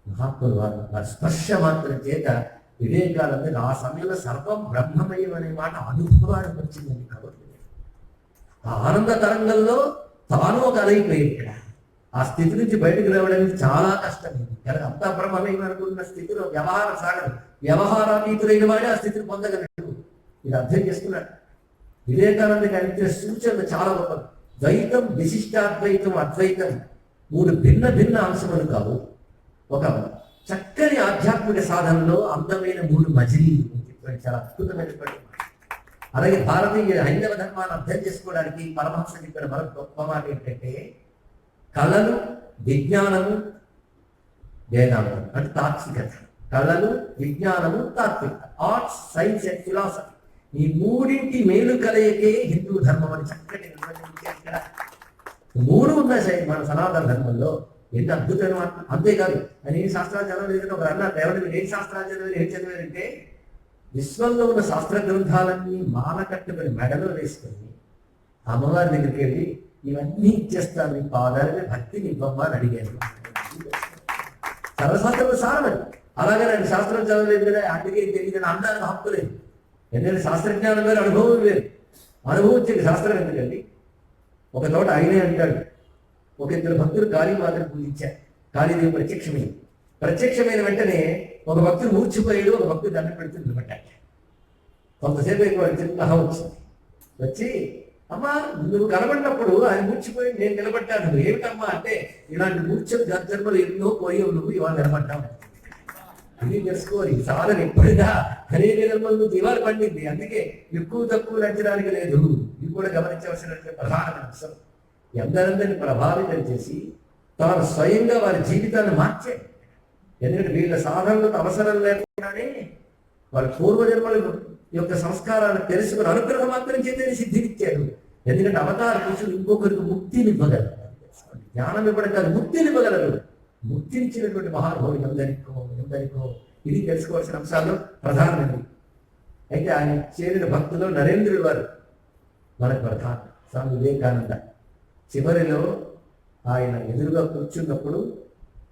మహాత్ములు వారి స్పర్శ మాత్రం చేత వివేకానంద ఆ సమయంలో సర్వం బ్రహ్మమయం అనే మాట అనుభవానికి వచ్చిందని కాబట్టి ఆ ఆనంద తరంగంలో తాను ఒక అలైపోయింది. ఇక్కడ ఆ స్థితి నుంచి బయటకు రావడానికి చాలా కష్టమైంది. కానీ అంతా బ్రహ్మమయం అనుకున్న స్థితిలో వ్యవహార సాగదు, వ్యవహారాతీతులైన వాడే ఆ స్థితిని పొందగలడు. ఇది అర్థం చేసుకున్నాడు. వివేకానందకి అందించిన సూచనలు చాలా గొప్పది. ద్వైతం, విశిష్టాద్వైతం, అద్వైతం 3 భిన్న భిన్న అంశములు కావు. ఒక చక్కని ఆధ్యాత్మిక సాధనలో అందమైన 3 మజిలీలు చెప్పాడు. చాలా అద్భుతమైనటువంటి. అలాగే భారతీయ హైందవ ధర్మాన్ని అర్థం చేసుకోవడానికి పరమహంస చెప్పిన మరొక గొప్ప మాట ఏంటంటే కళలు, విజ్ఞానము, వేదాంతం అంటే తాత్వికత. కళలు, విజ్ఞానము, తాత్వికత, ఆర్ట్స్, సైన్స్ అండ్ ఫిలాసఫీ. ఈ 3 మేలు కలయికే హిందూ ధర్మం అని చక్కటి అక్కడ 3 ఉన్నాయి మన సనాతన ధర్మంలో. ఎన్ని అద్భుతమైన మాట. అంతేకాదు ఆయన ఏ శాస్త్రాలు చదవలేదు. ఒక అన్న ఎవరు ఏ శాస్త్రాలు చదివారు, ఏం చదివారంటే విశ్వంలో ఉన్న శాస్త్ర గ్రంథాలన్నీ మాల కట్టుకుని మెడలో వేసుకొని అమ్మవారి దగ్గరికి వెళ్ళి ఇవన్నీ ఇచ్చేస్తాను, నీ పాదాలనే భక్తిని ఇవ్వమ్మా అని అడిగాను. సర్వశాస్త్రం సారమని. అలాగే నేను శాస్త్రం చదవలేదు కదా, అందుకే తెలియదని అందరికి హక్కు లేదు. ఎందుకంటే శాస్త్రజ్ఞానం వేరు, అనుభవం వేరు. అనుభవం వచ్చేది శాస్త్రం ఎందుకండి. ఒక చోట ఆయనే అంటాడు, ఒక 2 భక్తులు కాళీమాతను పూజించారు. కాళీదేవి ప్రత్యక్షమైన వెంటనే ఒక భక్తుడు మూర్చిపోయాడు, ఒక భక్తుడు దండం పెడుతూ నిలబడ్డాడు. కొంతసేపు అయిపోయి వాడు చిన్న వచ్చింది. వచ్చి అమ్మా నువ్వు కనబడినప్పుడు ఆయన మూర్చిపోయి నేను నిలబడ్డాను, ఏమిటమ్మా అంటే ఇలాంటి మూర్ఛలు జన్మలు ఎన్నో పోయావు, నువ్వు ఇవాళ నిలబడ్డావు. ఇది తెలుసుకోవాలి. సాధన ఎప్పుడైనా అనేక జన్మల నుంచి ఇవాళ పండింది. అందుకే ఎక్కువ తక్కువ నచ్చడానికి లేదు. ఇది కూడా గమనించవలసినటువంటి ప్రధానమైన అంశం. ఎందరందరిని ప్రభావితం చేసి తాను స్వయంగా వారి జీవితాన్ని మార్చాడు. ఎందుకంటే వీళ్ళ సాధనలకు అవసరం లేకుండానే వాళ్ళ పూర్వజన్మల యొక్క సంస్కారాన్ని తెలుసుకుని అనుగ్రహం మాత్రం చేతనే సిద్ధినిచ్చాడు. ఎందుకంటే అవతార పురుషులు ఇంకొకరికి ముక్తిని ఇవ్వగలరు, జ్ఞానం ఇవ్వడం కాదు ముక్తిని ఇవ్వగలరు. ముక్తినిచ్చినటువంటి మహానుభావులు ఎందరికో ఇది తెలుసుకోవాల్సిన అంశాల్లో ప్రధానమైనది. అయితే ఆయన చేరిన భక్తులు నరేంద్రుడు వారు మనకు ప్రధానం. స్వామి వివేకానంద చివరిలో ఆయన ఎదురుగా కూర్చున్నప్పుడు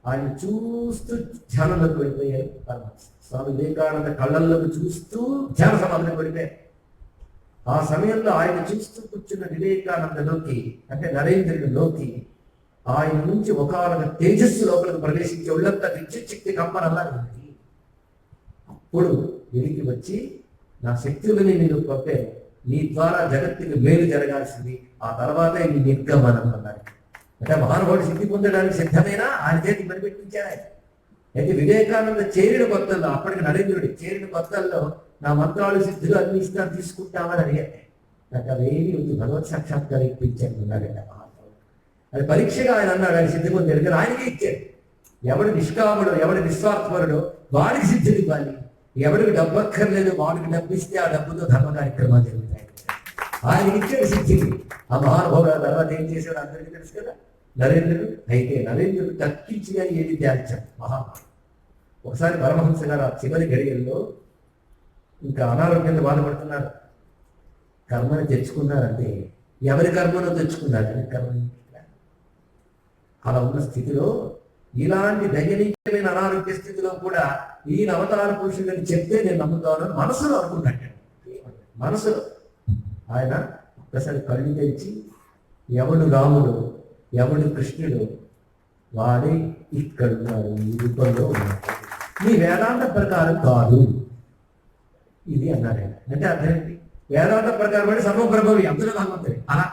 ఆయన చూస్తూ ధ్యానంలోకి వెళ్ళిపోయారు పరమహంస. స్వామి వివేకానంద కళ్ళల్లోకి చూస్తూ ధ్యాన సమాధిలోకి వెళ్ళిపోయారు. ఆ సమయంలో ఆయన చూస్తూ కూర్చున్న వివేకానందలోకి అంటే నరేంద్రుడిలోకి ఆయన నుంచి ఒకనొక తేజస్సు లోపలికి ప్రవేశించి ఒళ్ళంతా విద్యుత్ శక్తి కంపనల్లా ఉంది. అప్పుడు వెలికి వచ్చి నా శక్తులని నేను పంపాను, నీ ద్వారా జగత్తుకి మేలు జరగాల్సింది, ఆ తర్వాతే నీ నిర్గమనం అన్నారు. అంటే మహానుభావుడు సిద్ధి పొందడానికి సిద్ధమైనా ఆయన చేతి పనిపెట్టించాడు ఆయన. అయితే వివేకానంద చేరిన కొత్తల్లో, అప్పటికి నరేంద్రుడి చేరిన కొత్తల్లో నా మంత్రాలు సిద్ధులు అన్ని ఇస్తాను తీసుకుంటామని అడిగాడు. నాకు అవేమి భగవత్ సాక్షాత్కారం ఇప్పించాను అన్నాడండి మహానుభావుడు. అది పరీక్షగా ఆయన అన్నాడు. ఆయన సిద్ధి పొందాడు కానీ ఆయనకే ఇచ్చాడు. ఎవడు నిష్కాముడు, ఎవడు నిస్వార్థపరుడో వాడికి సిద్ధులు ఇవ్వాలి. ఎవడికి డబ్బు అక్కర్లేదు వాడికి డబ్బు ఇస్తే ఆ డబ్బుతో ధర్మ కార్యక్రమాలు జరుగుతాయి. ఆయన ఇచ్చాడు సిద్ధికి. ఆ మహానుభావుడు తర్వాత ఏం చేశాడు అందరికీ తెలుసు కదా, నరేంద్రుడు. అయితే నరేంద్రుడు తక్కించి అని ఏది త్యాగం మహానుభావుడు. ఒకసారి పరమహంస గారు ఆ చివరి గడియల్లో ఇంకా అనారోగ్యంగా బాధపడుతున్నారు. కర్మని తెచ్చుకున్నారంటే ఎవరి కర్మను తెచ్చుకున్నారు, కర్మ అలా ఉన్న స్థితిలో ఇలాంటి దయనీయమైన అనారోగ్య స్థితిలో కూడా ఈ అవతార పురుషులని చెప్తే నేను నమ్ముతాను మనసులో అనుకున్నట్టు. మనసులో ఆయన ఒక్కసారి కళ్ళు తెచ్చి ఎవడు రాముడు ఎవడు కృష్ణుడు వాడే ఇక్కడ ఉన్నారు, ఈ రూపంలో ఉన్నారు, మీ వేదాంత ప్రకారం కాదు ఇది అన్నారు. అంటే అర్థం ఏంటి? వేదాంత ప్రకారం అంటే సర్వప్రభవి అందులో భగవంతుడు అలా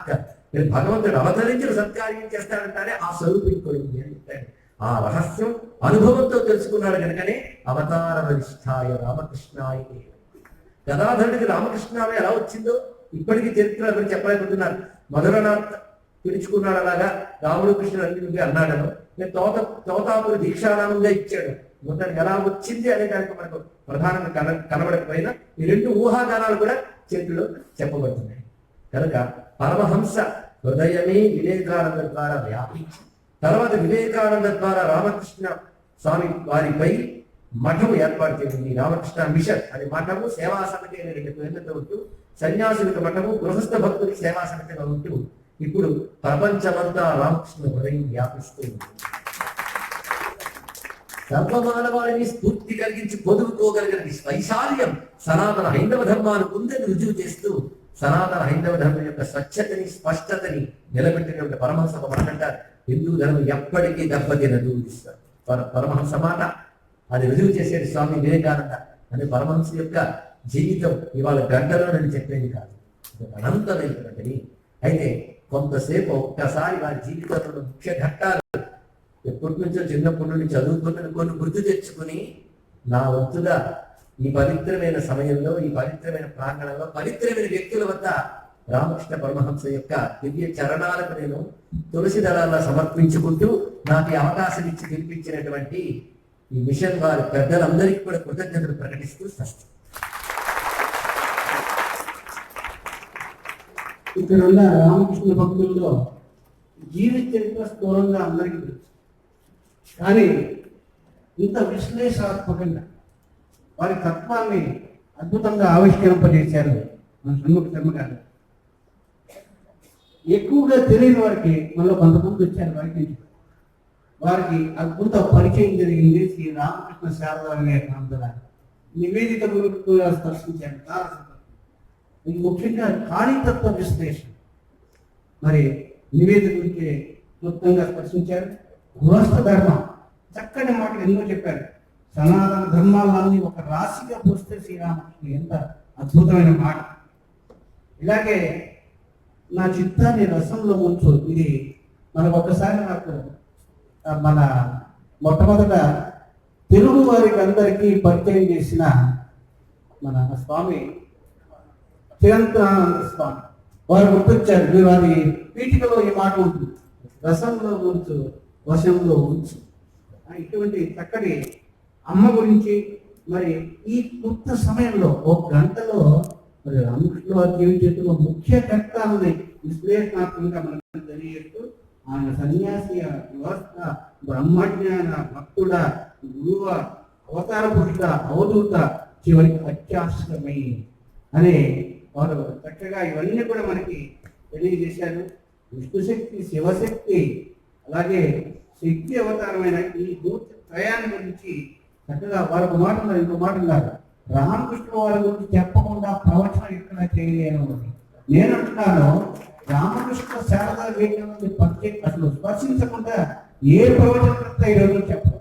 మీరు భగవంతుడు అవతరించిన సత్కార్యం చేస్తాడంటారే ఆ స్వరూపం ఇక్కడ ఉంది అని చెప్పాడు. ఆ రహస్యం అనుభవంతో తెలుసుకున్నాడు కనుకనే అవతార వరిష్ఠాయ రామకృష్ణాయ. గదాధరుడికి రామకృష్ణావే ఎలా వచ్చిందో ఇప్పటికీ చరిత్ర ఎవరు చెప్పలేకపోతున్నారు. మధురనాథ్ పిలుచుకున్నాడు అలాగా రాముడు కృష్ణుడు అన్ని అన్నాడను, నేను తోతాపురి దీక్షానామంగా ఇచ్చాడు. మొత్తానికి ఎలా వచ్చింది అనే దానికి మనకు ప్రధానంగా కనబడకపోయినా ఈ రెండు ఊహాగానాలు కూడా చరిత్రలో చెప్పబడుతున్నాయి. కనుక పరమహంస హృదయమే వివేకానంద ద్వారా వ్యాపించి తర్వాత వివేకానంద ద్వారా రామకృష్ణ స్వామి వారిపై మఠము ఏర్పాటు చేసింది. రామకృష్ణ మిషన్ అనే మఠము సేవా సమితి అనే రెండు పేర్లతో ఉంటూ సన్యాసులకు మఠము గృహస్థ భక్తులకి సేవా సమితిగా ఉంటూ ఇప్పుడు ప్రపంచమంతా రామకృష్ణ హృదయం వ్యాపిస్తూ ఉంది. సర్వమానవాళిని స్ఫూర్తి కలిగించి పొదుపుకోగలిగిన వైశాల్యం సనాతన హైందవ ధర్మాన్ని ఉందని రుజువు చేస్తూ సనాతన హైందవ ధర్మం యొక్క స్వచ్ఛతని స్పష్టతని నిలబెట్టినటువంటి పరమహంస ఒక మాట అంటారు, హిందూ ధర్మం ఎప్పటికీ దెబ్బతినదు. పరమహంస మాట అది రుజువు చేసేది స్వామి వివేకానంద. అని పరమహంస యొక్క జీవితం ఇవాళ గంటలో నేను చెప్పేది కాదు, అనంతమైనటువంటిది. అయితే కొంతసేపు ఒక్కసారి వారి జీవితంలో ముఖ్య ఘట్టాలు ఎప్పటి నుంచో చిన్నప్పటి నుండి చదువుకున్న కొన్ని గుర్తు తెచ్చుకుని నా వంతుగా ఈ పవిత్రమైన సమయంలో ఈ పవిత్రమైన ప్రాంగణంలో పవిత్రమైన వ్యక్తుల వద్ద రామకృష్ణ పరమహంస యొక్క దివ్య చరణాలకు నేను తులసి దళాల్లో సమర్పించుకుంటూ నాకు ఈ అవకాశం ఇచ్చి గెలిపించినటువంటి ఈ మిషన్ వారి పెద్దలందరికీ కూడా కృతజ్ఞతలు ప్రకటిస్తూ స్పష్టం. ఇక్కడ ఉన్న రామకృష్ణ భక్తుల్లో జీవిత చరిత్ర స్థూలంగా అందరికీ తెలుసు, కానీ ఇంత విశ్లేషణాత్మకంగా వారి తత్వాన్ని అద్భుతంగా ఆవిష్కరింపజేశారు మన షణ్ముఖ శర్మ గారు. ఎక్కువగా తెలియని వారికి మనలో కొంతమంది వచ్చారు బయట నుంచి, వారికి అద్భుత పరిచయం జరిగింది శ్రీ రామకృష్ణ శారదా వివేకానంద నివేదిక స్పర్శించారు. చాలా ఇది ముఖ్యంగా కాళీతత్వ విశ్లేషణ మరి నివేదిక గురించి క్లుప్తంగా స్పర్శించారు. గృహస్థ ధర్మం చక్కని మాటలు ఎన్నో చెప్పారు. సనాతన ధర్మాలన్నీ ఒక రాశిగా పోస్తే శ్రీరామకృష్ణ ఎంత అద్భుతమైన మాట. ఇలాగే నా చిత్తాన్ని రసంలో ఉంచు, ఇది మనకు ఒకసారి నాకు మన మొట్టమొదట తెలుగు వారికి అందరికీ పరిచయం చేసిన మన స్వామి చిరంతనానంద స్వామి వారు గుర్తొచ్చారు. మీరు అది పీఠికలో ఈ మాట ఉంటుంది, రసంలో ఉంచు వశంలో ఉంచు. ఇటువంటి చక్కటి అమ్మ గురించి మరి ఈ కొత్త సమయంలో ఒక గంటలో మరి రామకృష్ణ వారి జీవితంలో ముఖ్య ఘట్టాలని విశ్లేషణాత్మకంగా మనకు తెలియజేస్తూ ఆయన సన్యాసి వ్యవస్థ బ్రహ్మజ్ఞాన భక్తుడ గురువ అవతార పురుషుడ అవధూత చివరికి అత్యాశ్రమై అనే వారు చక్కగా ఇవన్నీ కూడా మనకి తెలియజేశారు. విష్ణుశక్తి, శివశక్తి, అలాగే శక్తి అవతారమైన ఈ దూత త్రయాన్ని గురించి చక్కగా వారు మాటలు ఇంకో మాట ఉన్నారు. రామకృష్ణ వారి గురించి చెప్పకుండా ప్రవచనం ఇక్కడ చేయలేను. నేను అంటున్నాను, రామకృష్ణ శారదా వివేకానంద పరిచయం అసలు స్పర్శించకుండా ఏ ప్రవచనకర్త ఈరోజు చెప్పరు.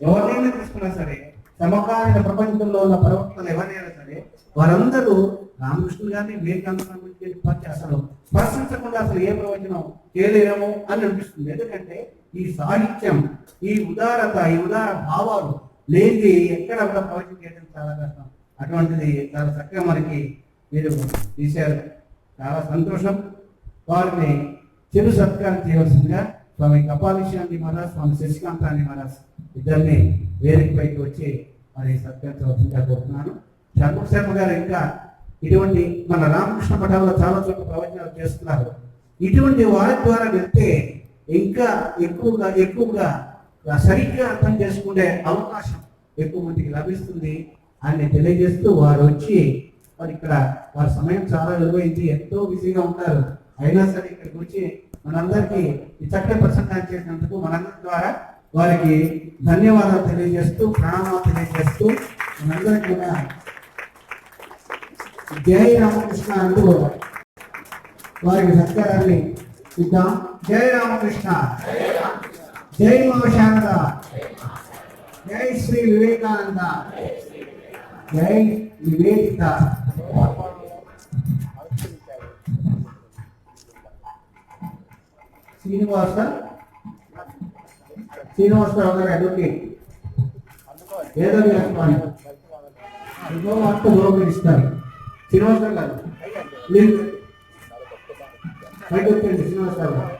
ఎవరినైనా తీసుకున్నా సరే, సమకాలీన ప్రపంచంలో ఉన్న ప్రవక్తలు ఎవరైనా సరే, వారందరూ రామకృష్ణ గారిని వివేకానంద పరిచయం అసలు స్పర్శించకుండా అసలు ఏ ప్రవచనం చేయలేము అని అనిపిస్తుంది. ఎందుకంటే ఈ సాహిత్యం, ఈ ఉదారత, ఈ ఉదార భావాలు లేనిది ఎక్కడ కూడా ప్రవచనం చేయడం చాలా కష్టం. అటువంటిది చాలా చక్కగా మనకి మీరు తీశారు. చాలా సంతోషం. వారిని చిరు సత్కారం చేయవలసిందిగా స్వామి కపాలిశాంతి మహారాజ్, స్వామి శశికాంతాన్ని మహారాజ్ ఇద్దరిని వేదికపైకి వచ్చి మరి సత్కరించవలసిందిగా కోరుతున్నాను. షణ్ముఖ శర్మ గారు ఇంకా ఇటువంటి మన రామకృష్ణ పటాల్లో చాలా చోట్ల ప్రవచనాలు చేస్తున్నారు. ఇటువంటి వారి ద్వారా వెళ్తే ఇంకా ఎక్కువగా సరిగ్గా అర్థం చేసుకునే అవకాశం ఎక్కువ మందికి లభిస్తుంది అని తెలియజేస్తూ వారు వచ్చి మరి ఇక్కడ వారి సమయం చాలా విలువైంది, ఎంతో బిజీగా ఉంటారు. అయినా సరే ఇక్కడికి వచ్చి మనందరికీ ఈ చక్కటి ప్రసంగాన్ని చేసినందుకు మనందరి ద్వారా వారికి ధన్యవాదాలు తెలియజేస్తూ, ప్రణామాలు తెలియజేస్తూ మనందరికీ కూడా జై రామకృష్ణ అంటూ వారికి సత్కారాన్ని ఇద్దాం. జై రామకృష్ణ, జై మా శారద, జై శ్రీ వివేకానంద, జై నివేదిత. శ్రీనివాసరావు గారు అడ్వకేట్, ఏదో ఇస్తారు. శ్రీనివాసరావు గారు మీరు బయట వచ్చండి. శ్రీనివాసరావు గారు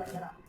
Gracias.